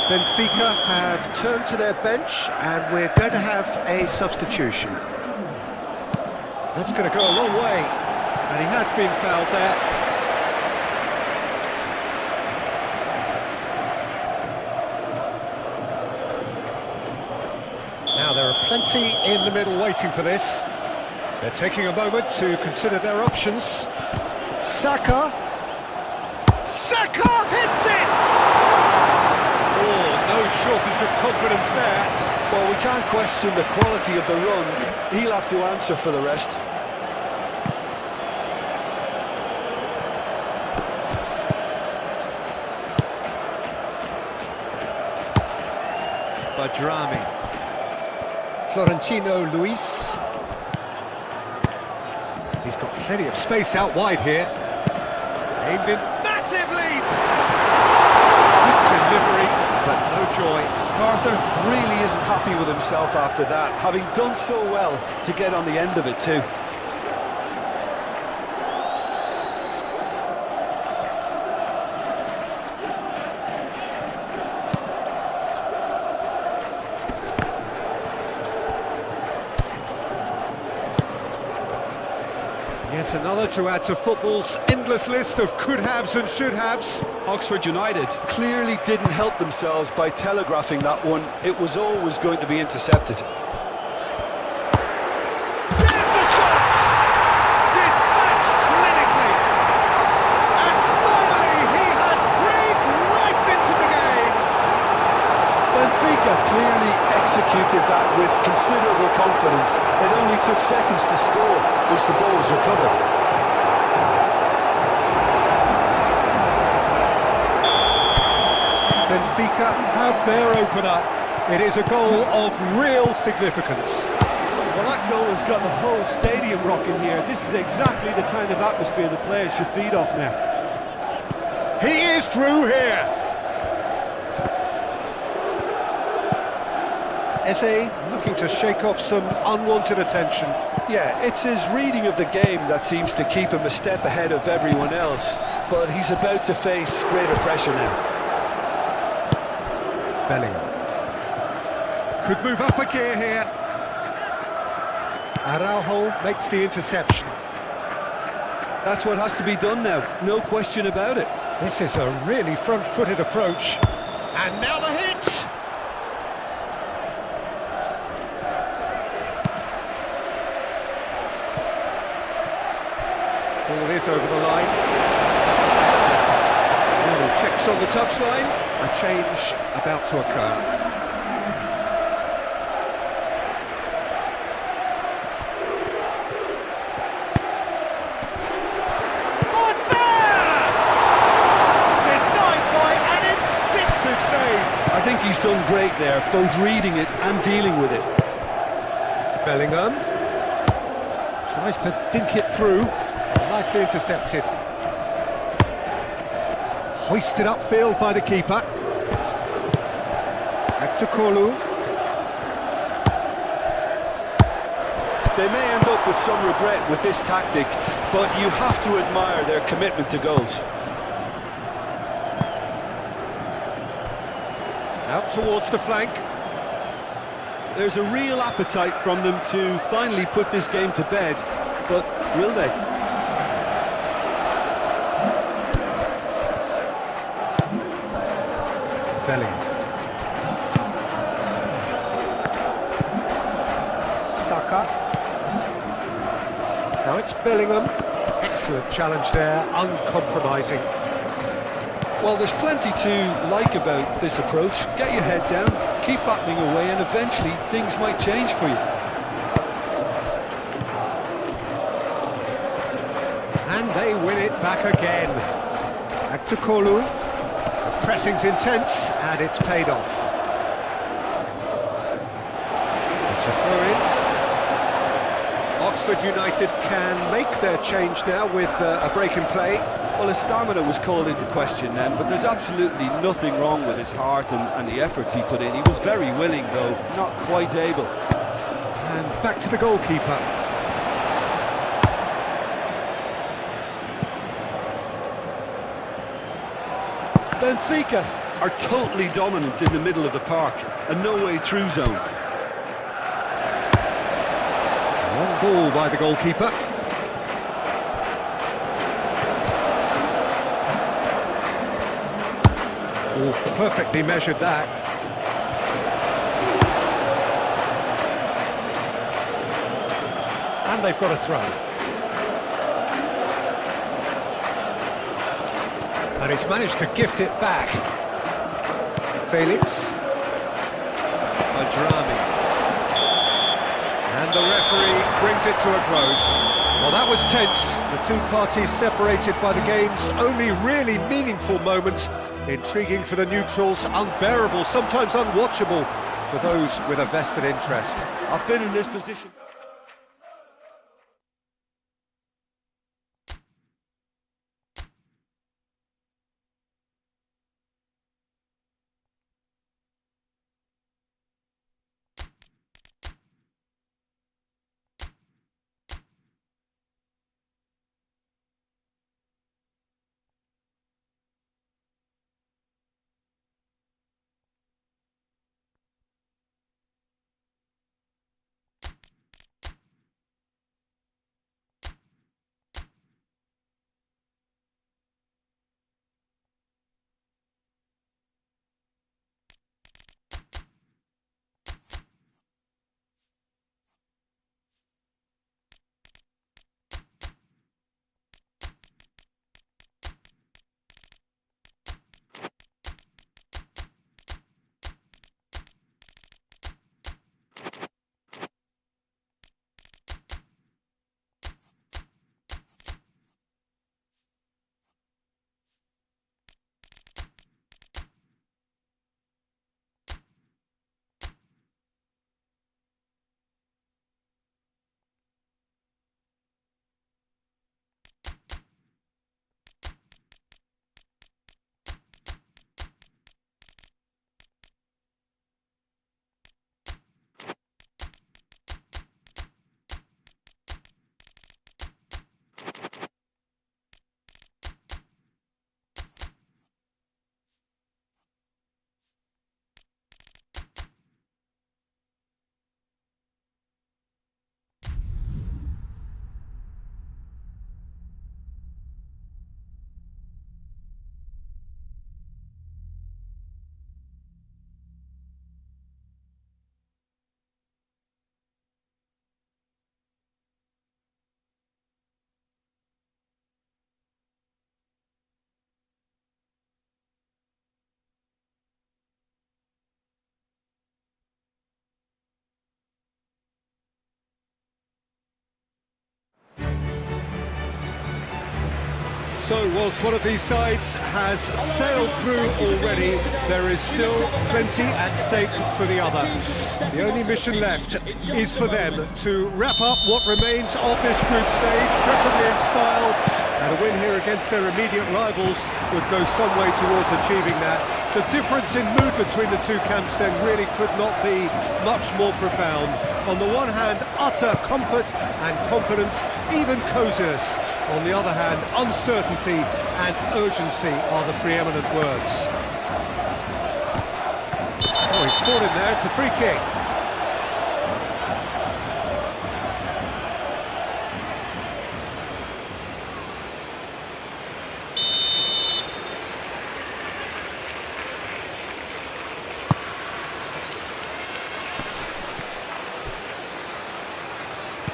Speaker 1: Benfica have turned to their bench and we're going to have a substitution. That's going to go a long way, and he has been fouled there. Now there are plenty in the middle waiting for this. They're taking a moment to consider their options. Saka hits it! No shortage of confidence there.
Speaker 2: Well, we can't question the quality of the run. He'll have to answer for the rest.
Speaker 1: Badrami. Florentino Luis. He's got plenty of space out wide here. Aimed in. Massive lead! Good delivery, but no joy.
Speaker 2: Arthur really isn't happy with himself after that, having done so well to get on the end of it too.
Speaker 1: Yet another to add to football's endless list of could-haves and should-haves.
Speaker 2: Oxford United clearly didn't help themselves by telegraphing that one. It was always going to be intercepted. Benfica clearly executed that with considerable confidence. It only took seconds to score once the ball was recovered.
Speaker 1: Benfica have their opener. It is a goal of real significance.
Speaker 2: Well, that goal has got the whole stadium rocking here. This is exactly the kind of atmosphere the players should feed off now.
Speaker 1: He is through here. Eze looking to shake off some unwanted attention.
Speaker 2: Yeah, it's his reading of the game that seems to keep him a step ahead of everyone else, but he's about to face greater pressure now.
Speaker 1: Bellingham could move up a gear here. Araujo makes the interception.
Speaker 2: That's what has to be done now, no question about it.
Speaker 1: This is a really front-footed approach. And now the hit! Ball is over the line. Final checks on the touchline. A change about to occur.
Speaker 2: I think he's done great there, both reading it and dealing with it.
Speaker 1: Bellingham tries to dink it through, nicely intercepted. Hoisted upfield by the keeper. Back to Kolu.
Speaker 2: They may end up with some regret with this tactic, but you have to admire their commitment to goals.
Speaker 1: Out towards the flank.
Speaker 2: There's a real appetite from them to finally put this game to bed, but will they?
Speaker 1: Bellingham. Saka. Now it's Bellingham. Excellent challenge there, uncompromising.
Speaker 2: Well, there's plenty to like about this approach. Get your head down, keep battling away, and eventually things might change for you.
Speaker 1: And they win it back again. Back to Kolu. The pressing's intense, and it's paid off. It's a throw-in. Oxford United can make their change now with a break in play.
Speaker 2: Well, his stamina was called into question then, but there's absolutely nothing wrong with his heart and the efforts he put in. He was very willing, though, not quite able.
Speaker 1: And back to the goalkeeper.
Speaker 2: Benfica are totally dominant in the middle of the park, a no-way-through zone.
Speaker 1: Long ball by the goalkeeper. Oh, perfectly measured that. And they've got a throw. And he's managed to gift it back. Felix. Adrami. And the referee brings it to a close. Well, that was tense. The two parties separated by the game's only really meaningful moment. Intriguing for the neutrals, unbearable, sometimes unwatchable for those with a vested interest.
Speaker 2: I've been in this position.
Speaker 1: So, whilst one of these sides has sailed through already, there is still plenty at stake for the other. The only mission left is for them to wrap up what remains of this group stage, preferably in style, and a win here against their immediate rivals would go some way towards achieving that. The difference in mood between the two camps then really could not be much more profound. On the one hand, utter comfort and confidence, even coziness. On the other hand, uncertainty and urgency are the preeminent words. Oh, he's caught him there, it's a free kick.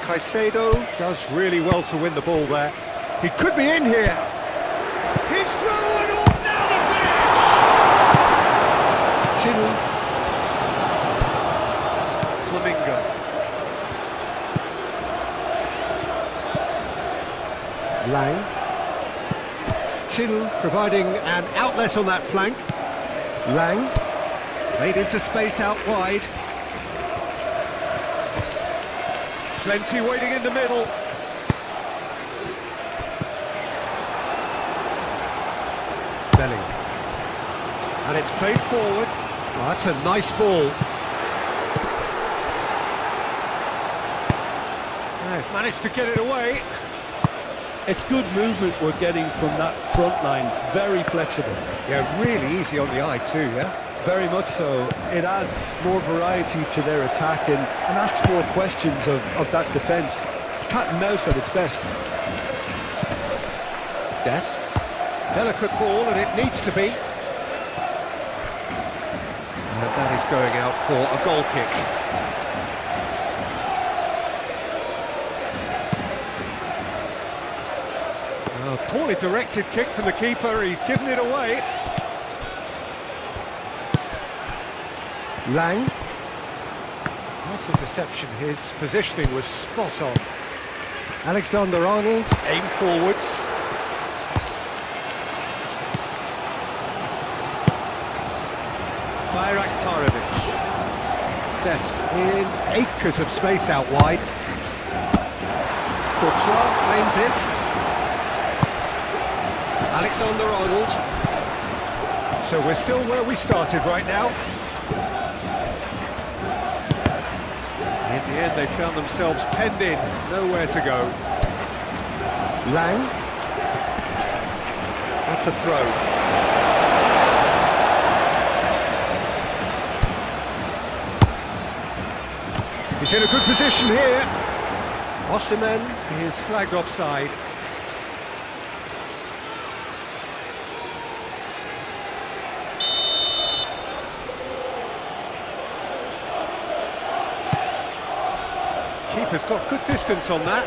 Speaker 1: Caicedo does really well to win the ball there. He could be in here. He's through and all, now the finish! Till Flamingo. Lang. Till providing an outlet on that flank. Lang. Played into space out wide. Plenty waiting in the middle. Belling. And it's played forward. Oh, that's a nice ball. They've managed to get it away.
Speaker 2: It's good movement we're getting from that front line, very flexible.
Speaker 1: Yeah, really easy on the eye too, yeah?
Speaker 2: Very much so. It adds more variety to their attack and asks more questions of that defence. Cat and mouse at its best.
Speaker 1: Dest. Delicate ball, and it needs to be. And that is going out for a goal kick. Oh, poorly directed kick from the keeper, he's given it away. Lang. Nice interception, his positioning was spot on. Alexander-Arnold, aim forwards. Bayraktarovic. Dest in acres of space out wide. Courtois claims it. Alexander-Arnold. So we're still where we started right now. In the end, they found themselves penned in, nowhere to go. Lang. That's a throw. He's in a good position here. Osimhen is flagged offside. Keeper's got good distance on that.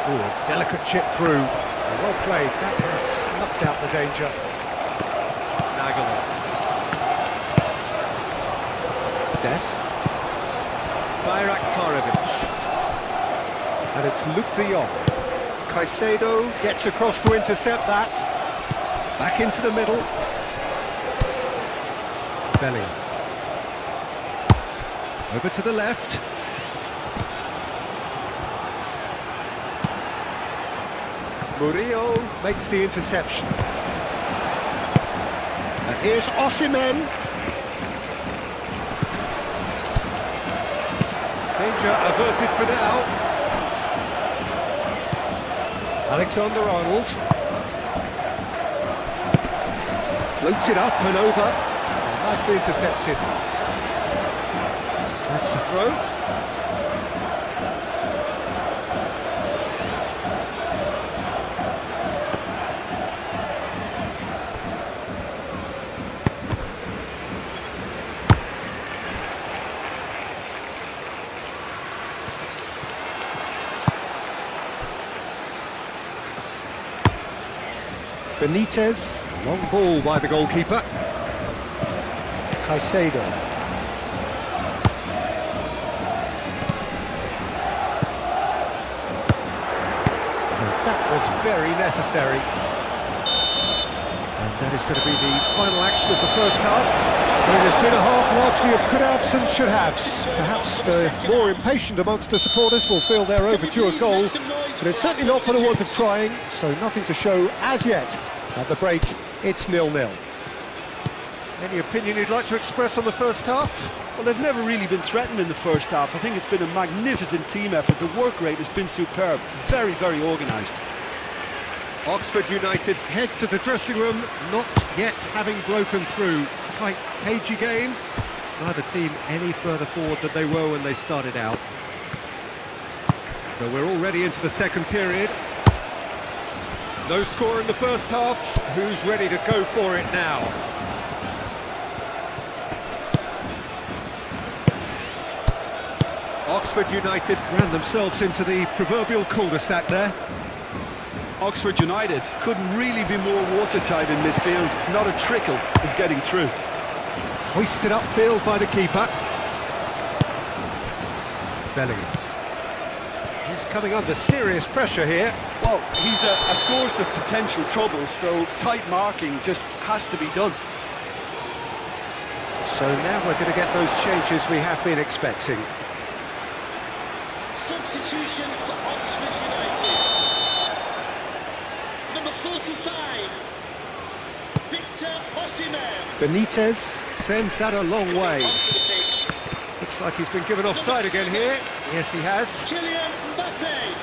Speaker 1: Ooh, a delicate chip through. Well played, that has snuffed out the danger. Nagel. Dest. Bayraktarovic. And it's Luke de Jong. Caicedo gets across to intercept that. Back into the middle. Belling. Over to the left. Murillo makes the interception. And here's Osimhen. Danger averted for now. Alexander-Arnold. Floats it up and over. Nicely intercepted. That's a throw. Benitez, long ball by the goalkeeper. Caicedo. And very necessary. And that is going to be the final action of the first half. And it has been a half largely of could-haves and should-haves. Perhaps the more impatient amongst the supporters will feel they're overdue a goal, but it's certainly not for the want of trying, so nothing to show as yet. At the break, it's 0-0. Any opinion you'd like to express on the first half?
Speaker 2: Well, they've never really been threatened in the first half. I think it's been a magnificent team effort. The work rate has been superb. Very, very organised.
Speaker 1: Oxford United head to the dressing room, not yet having broken through. Tight, cagey game. Neither team any further forward than they were when they started out. So we're already into the second period. No score in the first half. Who's ready to go for it now? Oxford United ran themselves into the proverbial cul-de-sac there.
Speaker 2: Oxford United couldn't really be more watertight in midfield. Not a trickle is getting through.
Speaker 1: Hoisted upfield by the keeper. Bellingham. He's coming under serious pressure here.
Speaker 2: Well, he's a source of potential trouble, so tight marking just has to be done.
Speaker 1: So now we're going to get those changes we have been expecting.
Speaker 3: Substitution for Oxford United. Number 45, Victor Osimhen.
Speaker 1: Benitez sends that a long way.
Speaker 3: Onto the pitch.
Speaker 1: Looks like he's been given offside again here. Yes, he has.
Speaker 3: Kylian Mbappe.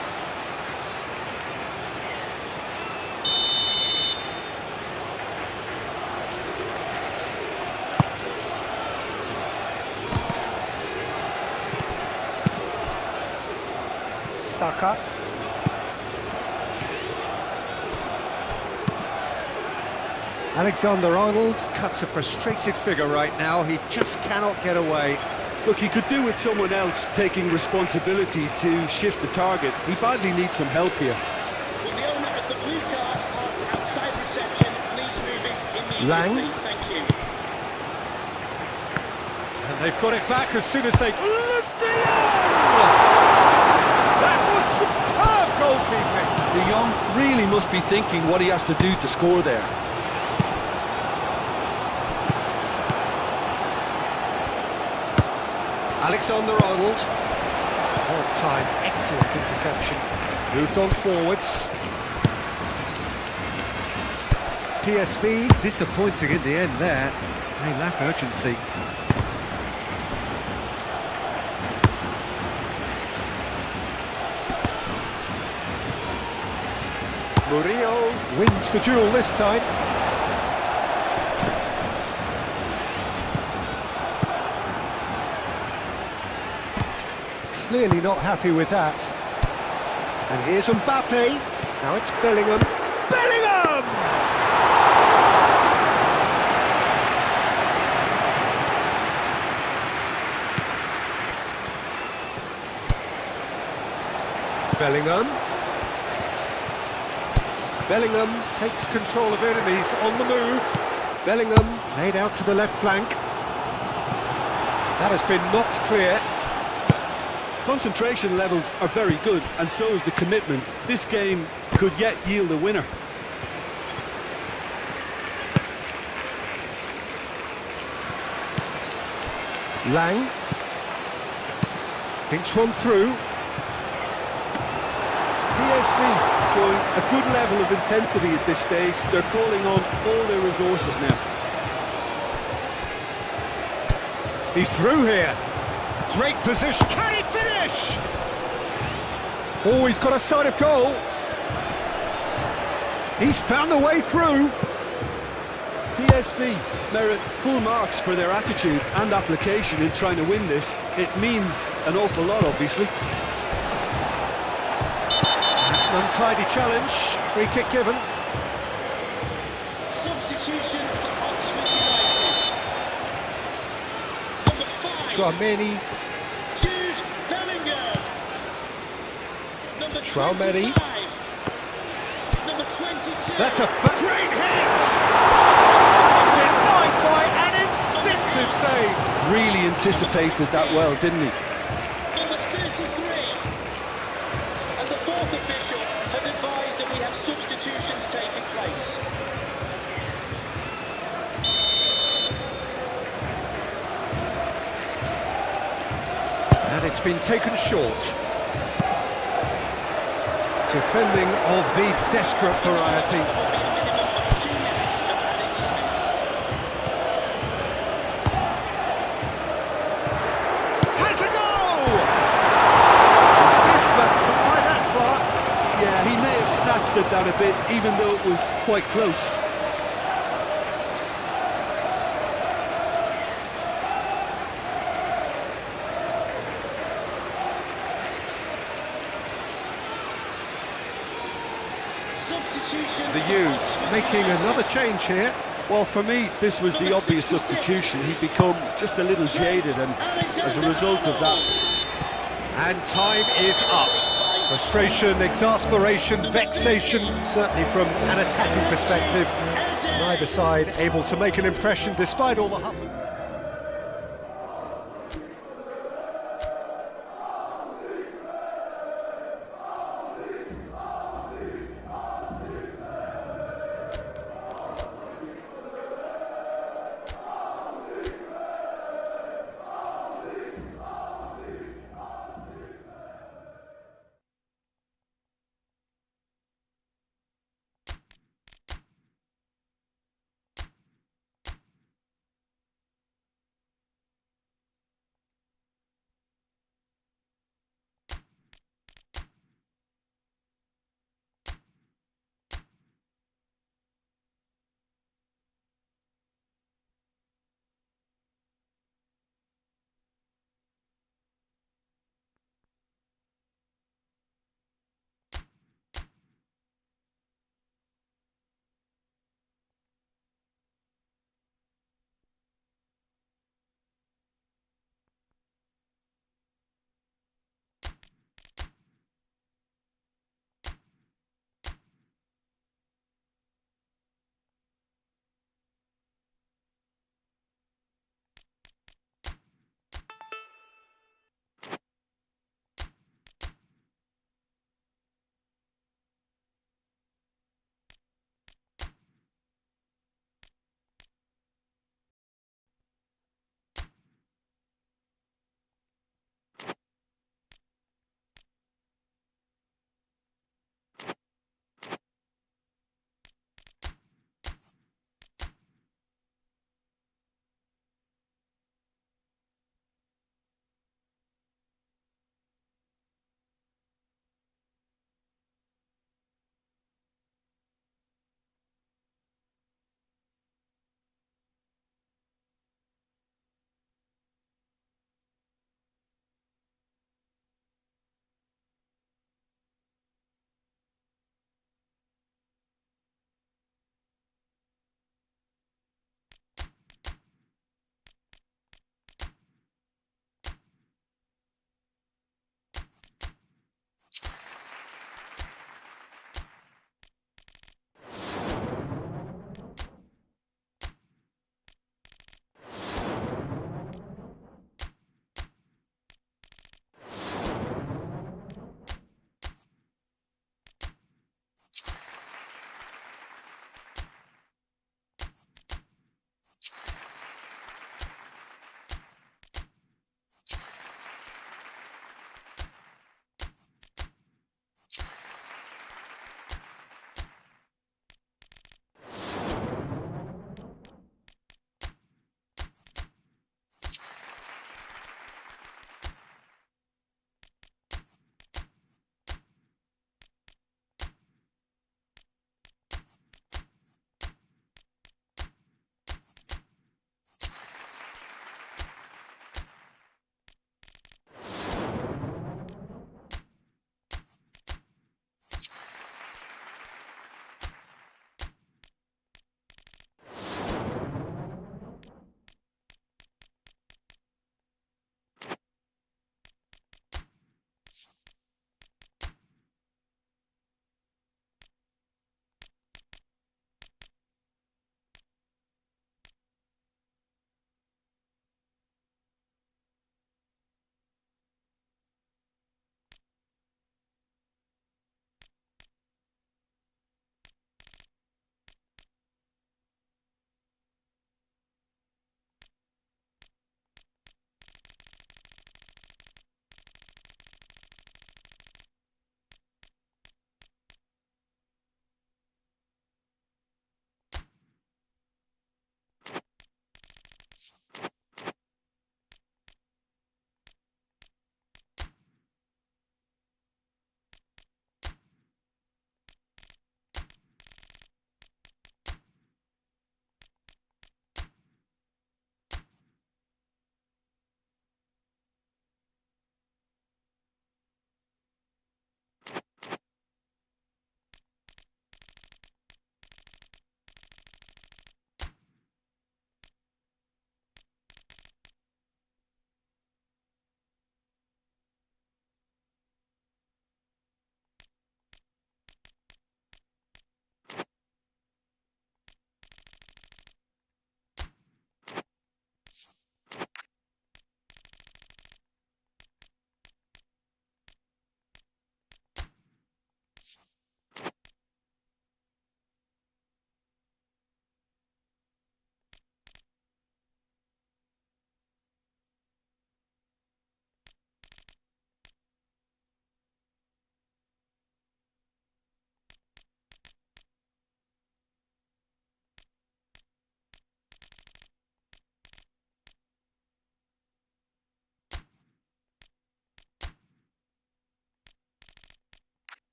Speaker 1: Saka. Alexander-Arnold cuts a frustrated figure right now. He just cannot get away.
Speaker 2: Look, he could do with someone else taking responsibility to shift the target. He badly needs some help here.
Speaker 3: Will the owner of the blue car parked outside reception please move it immediately?
Speaker 1: Lang.
Speaker 3: Thank you.
Speaker 1: And they've got it back as soon as they... That was superb goalkeeping!
Speaker 2: De Jong really must be thinking what he has to do to score there.
Speaker 1: Alexander-Arnold. All-time excellent interception. Moved on forwards. PSV disappointing in the end there. They lack urgency. Murillo wins the duel this time. Clearly not happy with that. And here's Mbappe. Now it's Bellingham. Bellingham! Bellingham. Bellingham takes control of it and he's on the move. Bellingham played out to the left flank. That has been knocked clear.
Speaker 2: Concentration levels are very good, and so is the commitment. This game could yet yield a winner.
Speaker 1: Lang. Thinks one through.
Speaker 2: PSV showing a good level of intensity at this stage. They're calling on all their resources now.
Speaker 1: He's through here. Great position. Can he finish? Oh, he's got a sight of goal. He's found the way through.
Speaker 2: PSV merit full marks for their attitude and application in trying to win this. It means an awful lot, obviously.
Speaker 1: That's an untidy challenge. Free kick given.
Speaker 3: Substitution for Oxford United. Number 5.
Speaker 1: Tchouaméni.
Speaker 3: Jude Bellingham. Number
Speaker 1: Tchouaméni.
Speaker 3: 25. Number 22.
Speaker 1: That's a great hit! Denied by an instinctive save.
Speaker 2: Really anticipated that well, didn't he?
Speaker 3: Number 33. And the fourth official has advised that we have substitutions
Speaker 1: It's been taken short. Defending of the desperate variety.
Speaker 3: There will be a minimum of 2 minutes of added time.
Speaker 1: Has a goal! It's missed, but not by that far.
Speaker 2: Yeah, he may have snatched at that a bit, even though it was quite close.
Speaker 3: Substitution.
Speaker 1: The U's making another change here.
Speaker 2: Well, for me, this was the obvious substitution. He'd become just a little jaded, and as a result of that...
Speaker 1: And time is up. Frustration, exasperation, vexation, certainly from an attacking perspective. Neither side able to make an impression despite all the huff.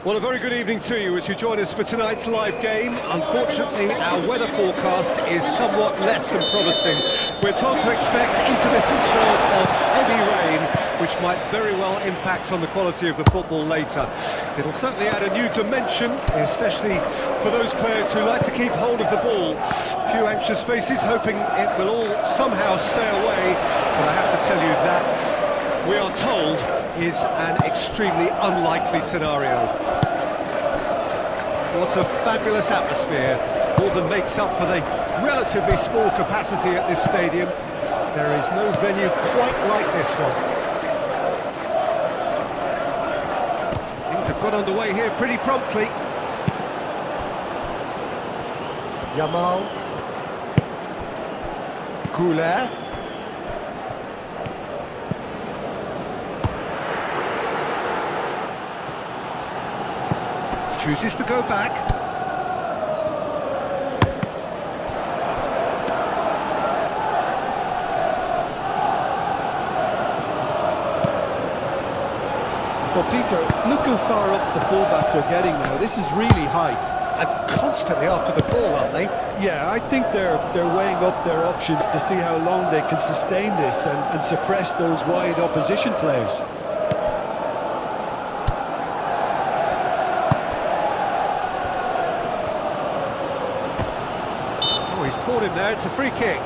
Speaker 1: Well, a very good evening to you as you join us for tonight's live game. Unfortunately, our weather forecast is somewhat less than promising. We're told to expect intermittent spells of heavy rain, which might very well impact on the quality of the football later. It'll certainly add a new dimension, especially for those players who like to keep hold of the ball. A few anxious faces hoping it will all somehow stay away, but I have to tell you that we are told is an extremely unlikely scenario. What a fabulous atmosphere, more than makes up for the relatively small capacity at this stadium. There is no venue quite like this one. Things have got underway here pretty promptly. Yamal. Goulet. Chooses to go back.
Speaker 2: Well, Peter, look how far up the fullbacks are getting now. This is really high.
Speaker 1: And constantly after the ball, aren't they?
Speaker 2: Yeah, I think they're weighing up their options to see how long they can sustain this and suppress those wide opposition players.
Speaker 1: He's caught him there, it's a free kick.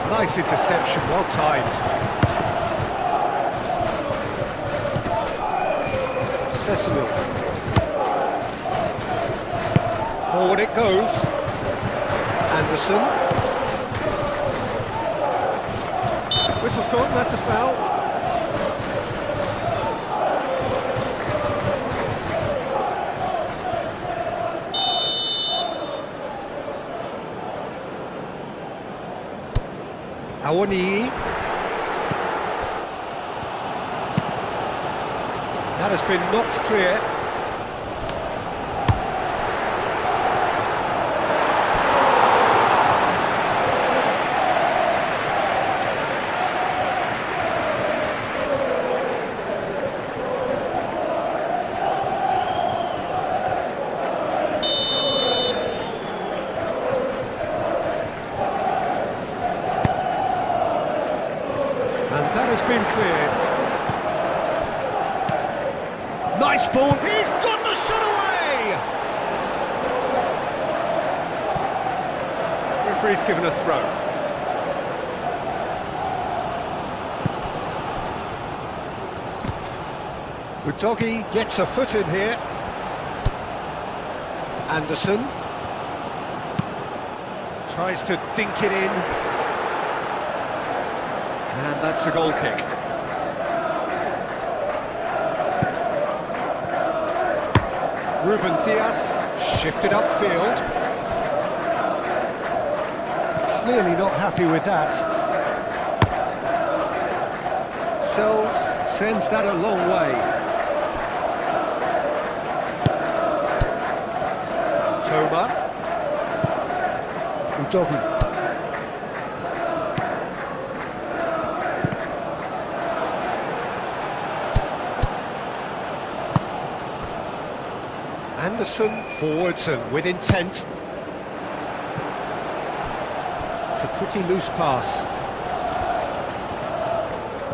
Speaker 1: Nice interception, well timed. Spesial. Forward it goes. Anderson. Whistle's gone, that's a foul. Awani. That has been knocked clear. Has been cleared. Nice ball. He's got the shot away. Referee's given a throw. Udogi gets a foot in here. Anderson tries to dink it in. And that's a goal kick. Ruben Diaz shifted upfield. Clearly not happy with that. Sells sends that a long way. Toma. Udogi. Anderson forwards and with intent. It's a pretty loose pass.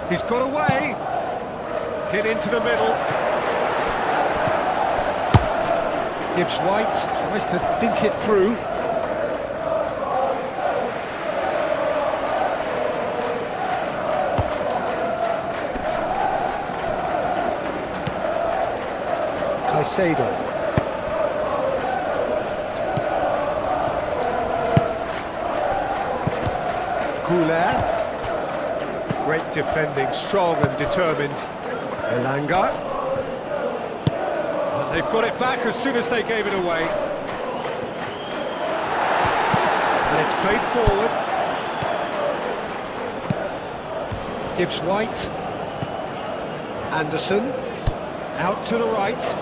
Speaker 1: He's got away. Hit into the middle. Gibbs White tries to dink it through. Caicedo. Goulet. Great defending, strong and determined. Elanga. And they've got it back as soon as they gave it away. And it's played forward. Gibbs White. Anderson. Out to the right.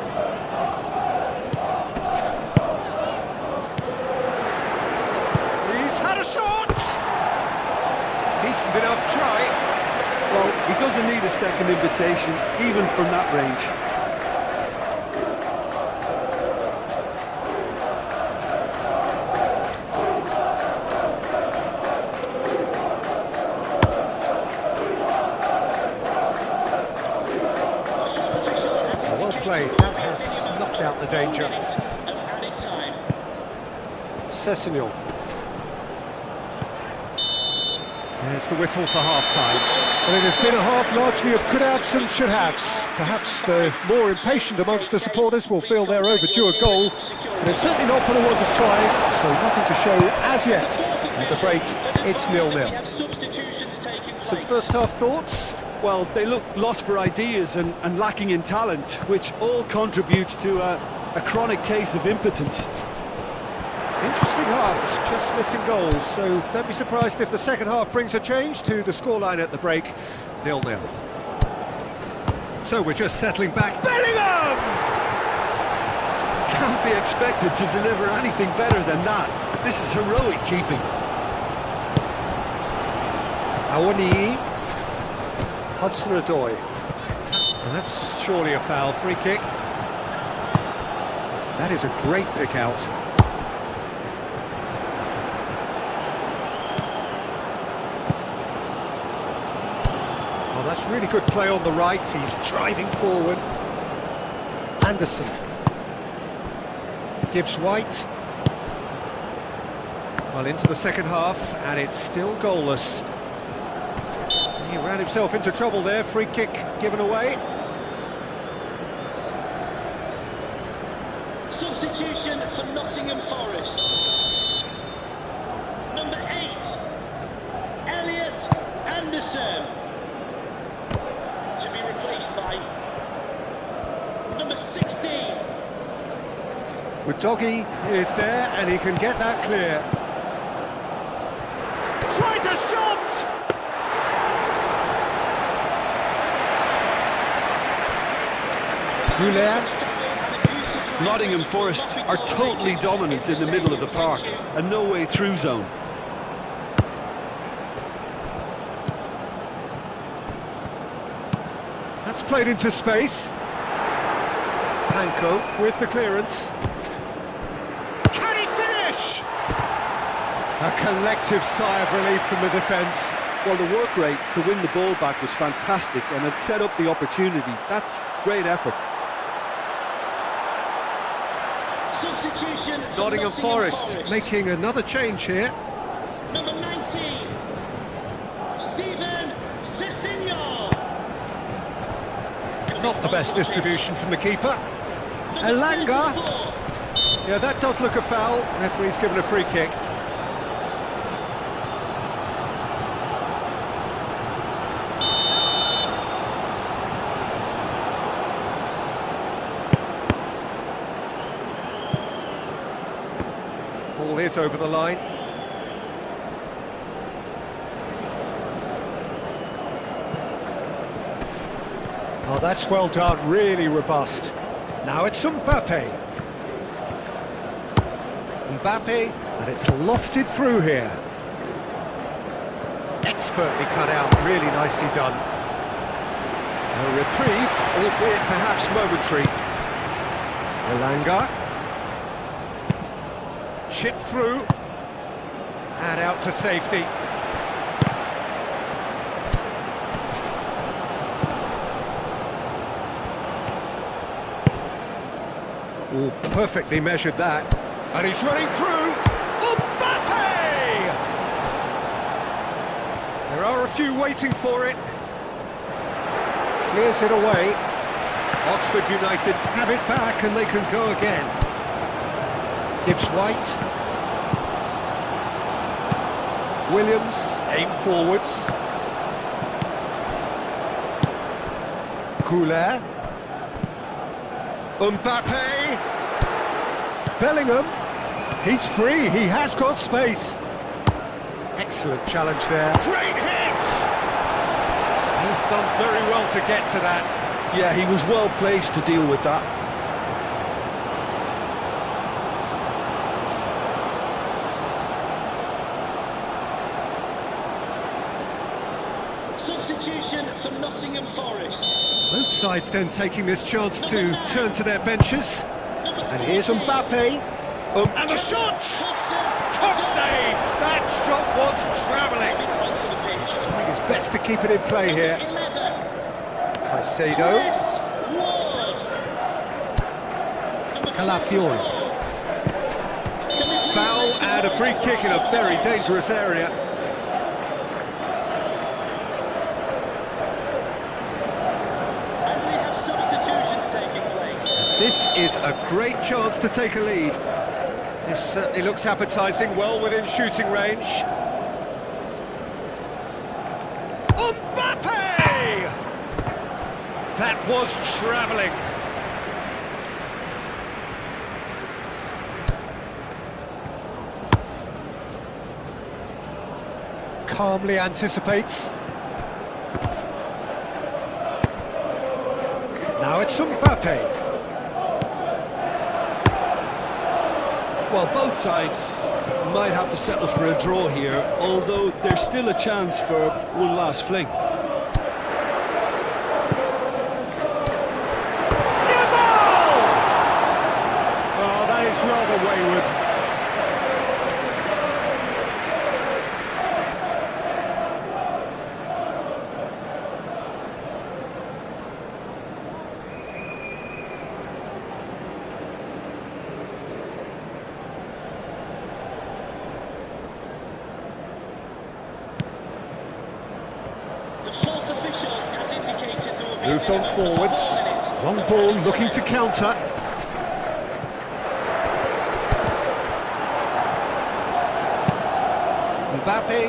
Speaker 1: try.
Speaker 2: Well, he doesn't need a second invitation, even from that range.
Speaker 1: Well played, that has snuffed out the danger. Spesial. There's the whistle for half-time. Well, it has been a half largely of could-haves and should-haves. Perhaps the more impatient amongst the supporters will feel they're overdue a goal. But it's certainly not for the want of trying, so nothing to show as yet. At the break, it's 0-0. Some first-half thoughts?
Speaker 2: Well, they look lost for ideas and lacking in talent, which all contributes to a chronic case of impotence.
Speaker 1: Interesting half, just missing goals, so don't be surprised if the second half brings a change to the scoreline at the break, 0-0. So we're just settling back. Bellingham!
Speaker 2: Can't be expected to deliver anything better than that. This is heroic keeping.
Speaker 1: Awani. Hudson-Odoi. And that's surely a foul, free kick. That is a great pick out. Oh, that's really good play on the right, he's driving forward. Anderson. Gibbs-White. Well, into the second half, and it's still goalless. He ran himself into trouble there, free kick given away.
Speaker 3: Substitution for Nottingham Forest. Number 8, Elliot Anderson. To be replaced by number 16.
Speaker 1: Udogi is there, and he can get that clear. Tries a shot!
Speaker 2: Nottingham Forest are totally dominant in the middle of the park, a no-way through zone.
Speaker 1: That's played into space. Panko with the clearance. Can he finish? A collective sigh of relief from the defence.
Speaker 2: Well, the work rate to win the ball back was fantastic and it set up the opportunity. That's great effort.
Speaker 3: Substitution for
Speaker 1: Nottingham Forest making another change here.
Speaker 3: Number 19, Stephen Spesial.
Speaker 1: Not the best distribution from the keeper. Elanga. Yeah, that does look a foul. Referee's given a free kick. Ball is over the line. Oh, that's well done, really robust. Now it's Mbappe. Mbappe, and it's lofted through here. Expertly cut out, really nicely done. A reprieve, albeit perhaps momentary. Elanga. Chip through. And out to safety. Oh, perfectly measured that. And he's running through. Mbappe! There are a few waiting for it. Clears it away. Oxford United have it back and they can go again. Gibbs-White. Williams, aim forwards. Couler. Mbappe. Bellingham. He's free, he has got space. Excellent challenge there. Great hit! He's done very well to get to that.
Speaker 2: Yeah, he was well placed to deal with that.
Speaker 3: Substitution for Nottingham Forest.
Speaker 1: Both sides then taking this chance to turn to their benches. And here's Mbappe. And the shot! Top save! That shot was travelling.
Speaker 3: Onto the pitch.
Speaker 1: Trying his best to keep it in play here.
Speaker 3: 11.
Speaker 1: Caicedo.
Speaker 3: Chris Ward. Number
Speaker 1: Calafiori.
Speaker 3: 24. Can we please
Speaker 1: Foul
Speaker 3: make some
Speaker 1: and a
Speaker 3: noise
Speaker 1: free
Speaker 3: for
Speaker 1: kick in a
Speaker 3: our
Speaker 1: very
Speaker 3: substitutes?
Speaker 1: dangerous area.
Speaker 3: And we have substitutions taking place.
Speaker 1: This is a great chance to take a lead. This certainly looks appetising, well within shooting range. Mbappe! That was travelling. Calmly anticipates. Now it's Mbappe.
Speaker 2: Well, both sides might have to settle for a draw here, although there's still a chance for one last fling.
Speaker 1: Oh, that is rather wayward.
Speaker 3: The fourth official has indicated there will be
Speaker 1: Moved on
Speaker 3: a
Speaker 1: forwards.
Speaker 3: 4 minutes.
Speaker 1: Long ball looking to counter. Mbappe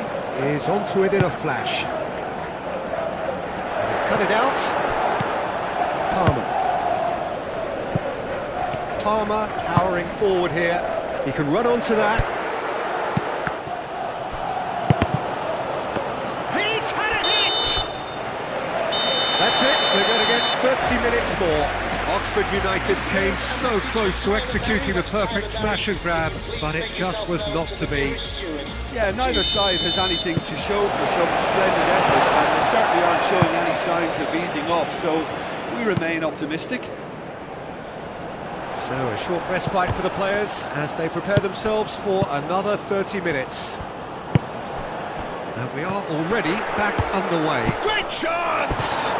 Speaker 1: is onto it in a flash. He's cut it out. Palmer. Palmer towering forward here. He can run onto that. He's had a hit! That's it, they're going to get 30 minutes more. Oxford United came so close to executing the perfect smash and grab, but it just was not to be.
Speaker 2: Yeah, neither side has anything to show for some splendid effort, and they certainly aren't showing any signs of easing off, so we remain optimistic.
Speaker 1: So a short respite for the players as they prepare themselves for another 30 minutes. And we are already back underway. Great chance!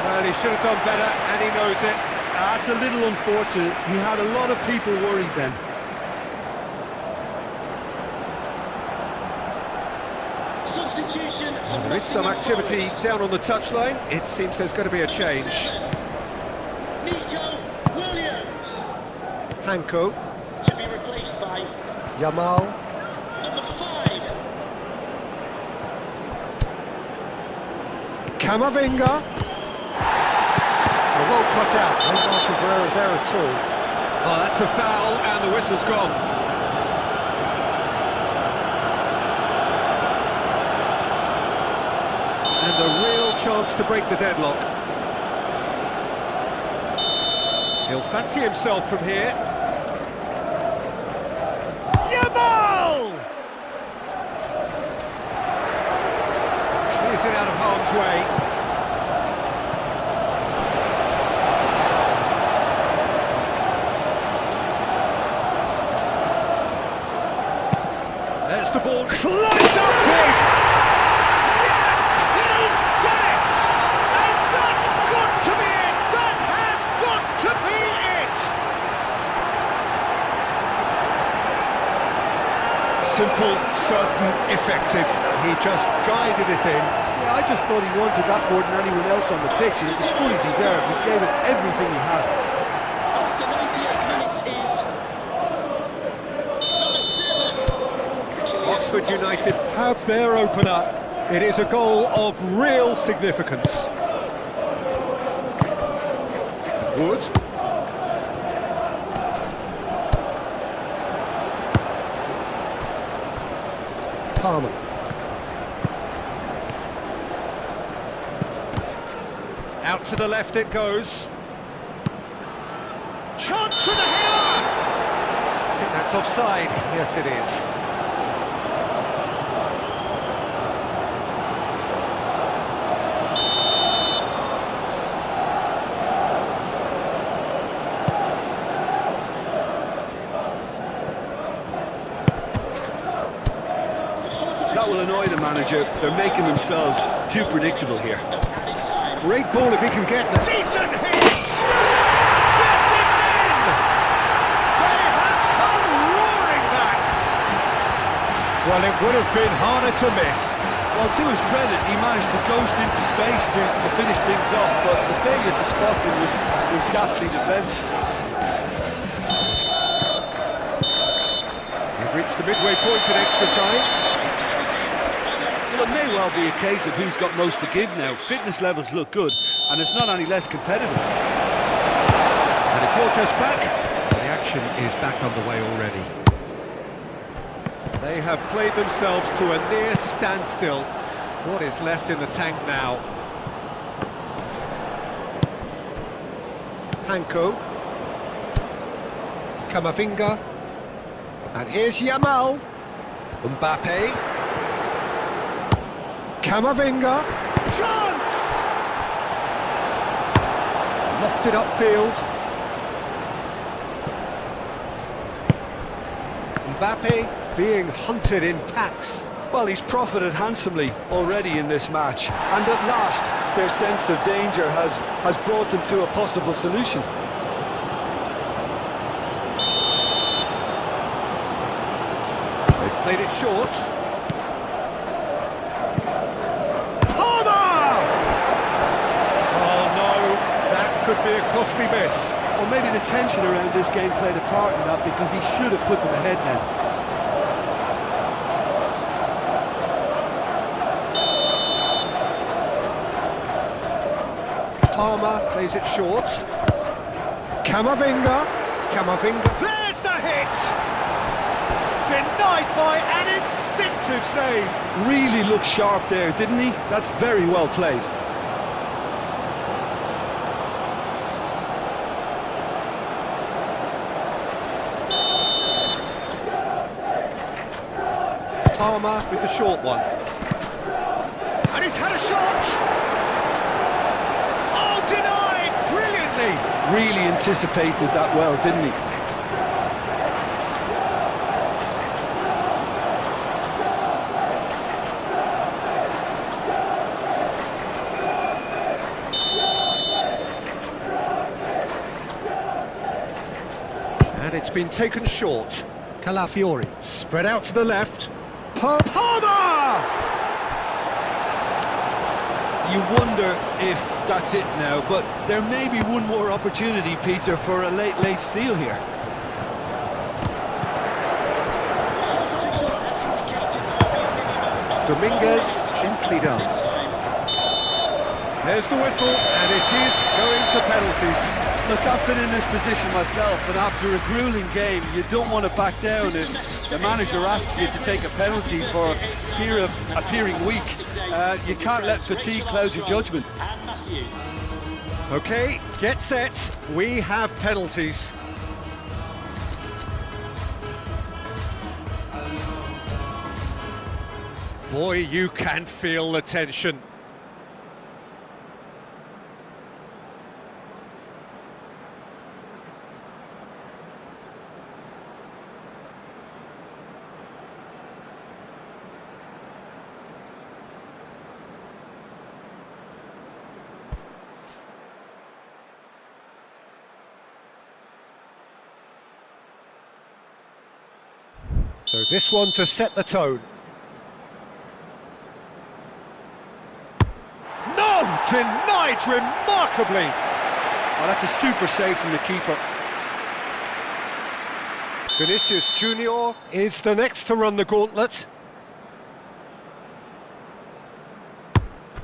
Speaker 1: Well, he should have done better, and he knows it.
Speaker 2: That's a little unfortunate. He had a lot of people worried then.
Speaker 3: Substitution for
Speaker 1: There is some
Speaker 3: Nottingham
Speaker 1: activity
Speaker 3: Forest.
Speaker 1: down on the touchline. It seems there's going to be a change.
Speaker 3: Nico Williams
Speaker 1: Hanko,
Speaker 3: to be replaced by
Speaker 1: Yamal,
Speaker 3: number 5.
Speaker 1: Camavinga. Well cut out. No margin for error there at all. Oh, that's a foul, and the whistle's gone. And a real chance to break the deadlock. He'll fancy himself from here. Yamal! Clears it out of harm's way. There's the ball, climbs up big! Yes, he's done it! And that's got to be it! That has got to be it! Simple, certain, effective. He just guided it in.
Speaker 2: Yeah, I just thought he wanted that more than anyone else on the pitch, and it was fully deserved. He gave it everything he had.
Speaker 3: After 98 minutes is number 7.
Speaker 1: Oxford United have their opener. It is a goal of real significance. Wood. Palmer. Out to the left it goes. Chance for the header! I think that's offside. Yes, it is.
Speaker 2: that will annoy the manager. They're making themselves too predictable here.
Speaker 3: Added time.
Speaker 1: Great ball if he can get the decent hit! Yes, it's in! They have come roaring back! Well, it would have been harder to miss.
Speaker 2: Well, to his credit, he managed to ghost into space to finish things off, but the failure to spot him was ghastly defence.
Speaker 1: They've reached the midway point in extra time.
Speaker 2: Well, it may well be a case of who's got most to give now. Fitness levels look good, and it's not any less competitive.
Speaker 1: And if you're just back, the action is back underway already. They have played themselves to a near standstill. What is left in the tank now? Hanko. Camavinga. And here's Yamal. Mbappe. Camavinga. Chance! Lofted upfield. Mbappe being hunted in packs.
Speaker 2: Well, he's profited handsomely already in this match, and at last their sense of danger has brought them to a possible solution.
Speaker 1: They've played it short. Palmer! Oh no, that could be a costly miss.
Speaker 2: Or maybe the tension around this game played a part in that, because he should have put them ahead then.
Speaker 1: Palmer plays it short. Camavinga. There's the hit! Denied by an instinctive save.
Speaker 2: Really looked sharp there, didn't he? That's very well played.
Speaker 1: Palmer with the short one. And he's had a shot! Oh, denied! Brilliantly!
Speaker 2: Really anticipated that well, didn't he?
Speaker 1: And it's been taken short. Calafiori spread out to the left. Palmer!
Speaker 2: You wonder if that's it now, but there may be one more opportunity, Peter, for a late steal here.
Speaker 1: Dominguez, gently done. There's the whistle, and it is going to penalties.
Speaker 2: Look, I've been in this position myself, and after a gruelling game, you don't want to back down if the manager asks you to take a penalty for fear of appearing weak. You can't let fatigue cloud your judgment.
Speaker 1: Okay, get set. We have penalties. Boy, you can feel the tension. So this one to set the tone. No! Denied remarkably!
Speaker 2: Well, that's a super save from the keeper.
Speaker 1: Vinicius Junior is the next to run the gauntlet.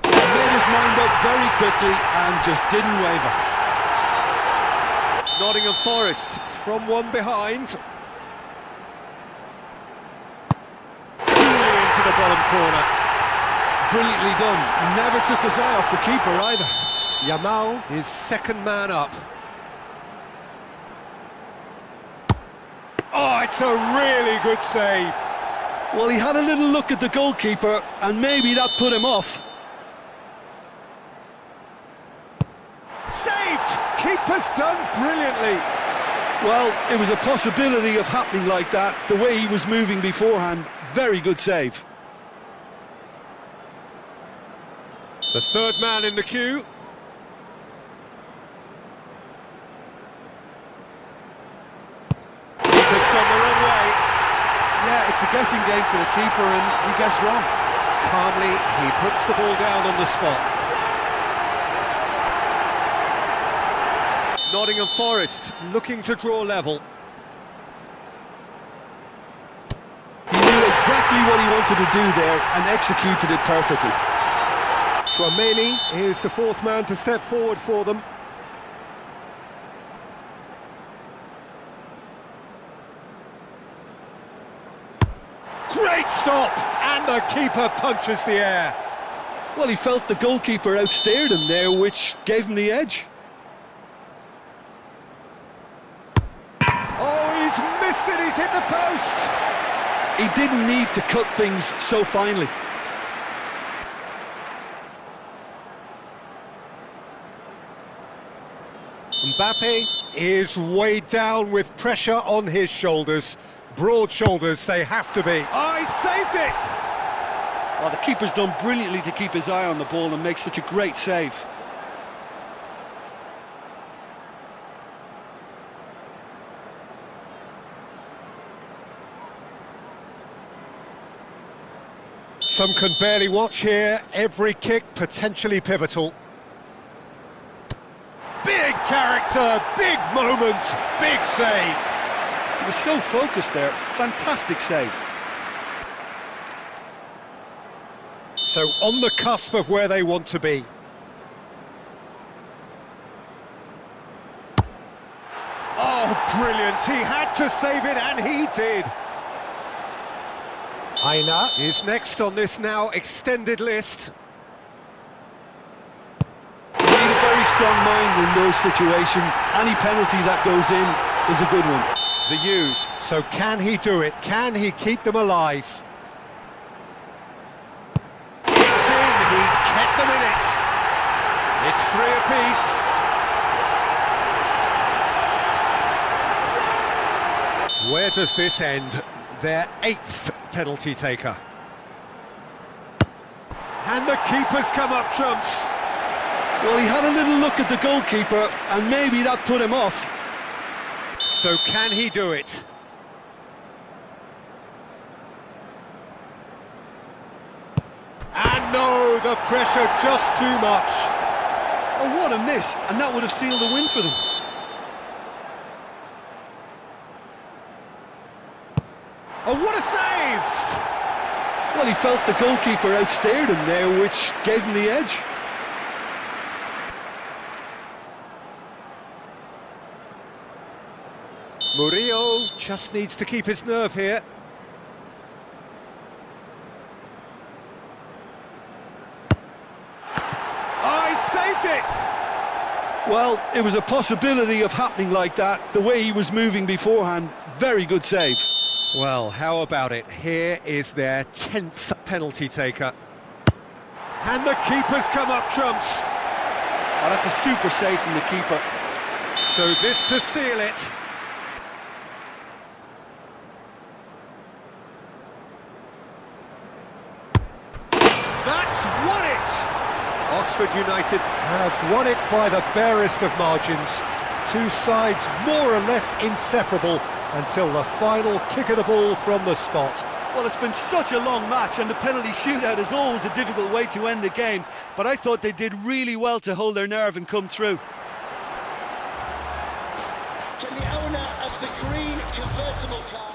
Speaker 2: Made his mind up very quickly and just didn't waver.
Speaker 1: Nottingham Forest from one behind. Into the bottom corner.
Speaker 2: Brilliantly done. Never took his eye off the keeper either.
Speaker 1: Yamal is second man up. Oh, it's a really good save.
Speaker 2: Well, he had a little look at the goalkeeper, and maybe that put him off.
Speaker 1: Saved! Keeper's done brilliantly.
Speaker 2: Well, it was a possibility of happening like that, the way he was moving beforehand. Very good save.
Speaker 1: The third man in the queue. Keeper's gone the wrong way.
Speaker 2: Yeah, it's a guessing game for the keeper, and he gets wrong.
Speaker 1: Calmly, he puts the ball down on the spot. Nottingham Forest looking to draw level.
Speaker 2: He knew exactly what he wanted to do there and executed it perfectly.
Speaker 1: Chouameni is the fourth man to step forward for them. Great stop! And the keeper punches the air.
Speaker 2: Well, he felt the goalkeeper outstared him there, which gave him the edge.
Speaker 1: Oh, he's missed it, he's hit the post!
Speaker 2: He didn't need to cut things so finely.
Speaker 1: Mbappe is weighed down with pressure on his shoulders. Broad shoulders they have to be. Oh, he saved it!
Speaker 2: Well, the keeper's done brilliantly to keep his eye on the ball and make such a great save.
Speaker 1: Some can barely watch here. Every kick potentially pivotal. Big character, big moment, big save.
Speaker 2: He was so focused there. Fantastic save.
Speaker 1: So on the cusp of where they want to be. Oh, brilliant. He had to save it, and he did. Aina is next on this now extended list.
Speaker 2: You need a very strong mind in those situations. Any penalty that goes in is a good one.
Speaker 1: The use. So can he do it? Can he keep them alive? It's in. He's kept them in it. It's 3 apiece. Where does this end? Their 8th penalty taker. And the keeper's come up trumps.
Speaker 2: Well, he had a little look at the goalkeeper, and maybe that put him off.
Speaker 1: So can he do it? And no, the pressure just too much.
Speaker 2: Oh, what a miss, and that would have sealed the win for them.
Speaker 1: Oh, what a save!
Speaker 2: Well, he felt the goalkeeper outstared him there, which gave him the edge.
Speaker 1: Murillo just needs to keep his nerve here. Oh, he saved it!
Speaker 2: Well, it was a possibility of happening like that, the way he was moving beforehand. Very good save.
Speaker 1: Well, how about it? Here is their 10th penalty taker. And the keeper's come up trumps.
Speaker 2: Oh, that's a super save from the keeper.
Speaker 1: So this to seal it. That's won it! Oxford United have won it by the barest of margins. Two sides more or less inseparable until the final kick of the ball from the spot.
Speaker 2: Well, it's been such a long match, and the penalty shootout is always a difficult way to end the game, but I thought they did really well to hold their nerve and come through.
Speaker 3: Can the owner of the green convertible car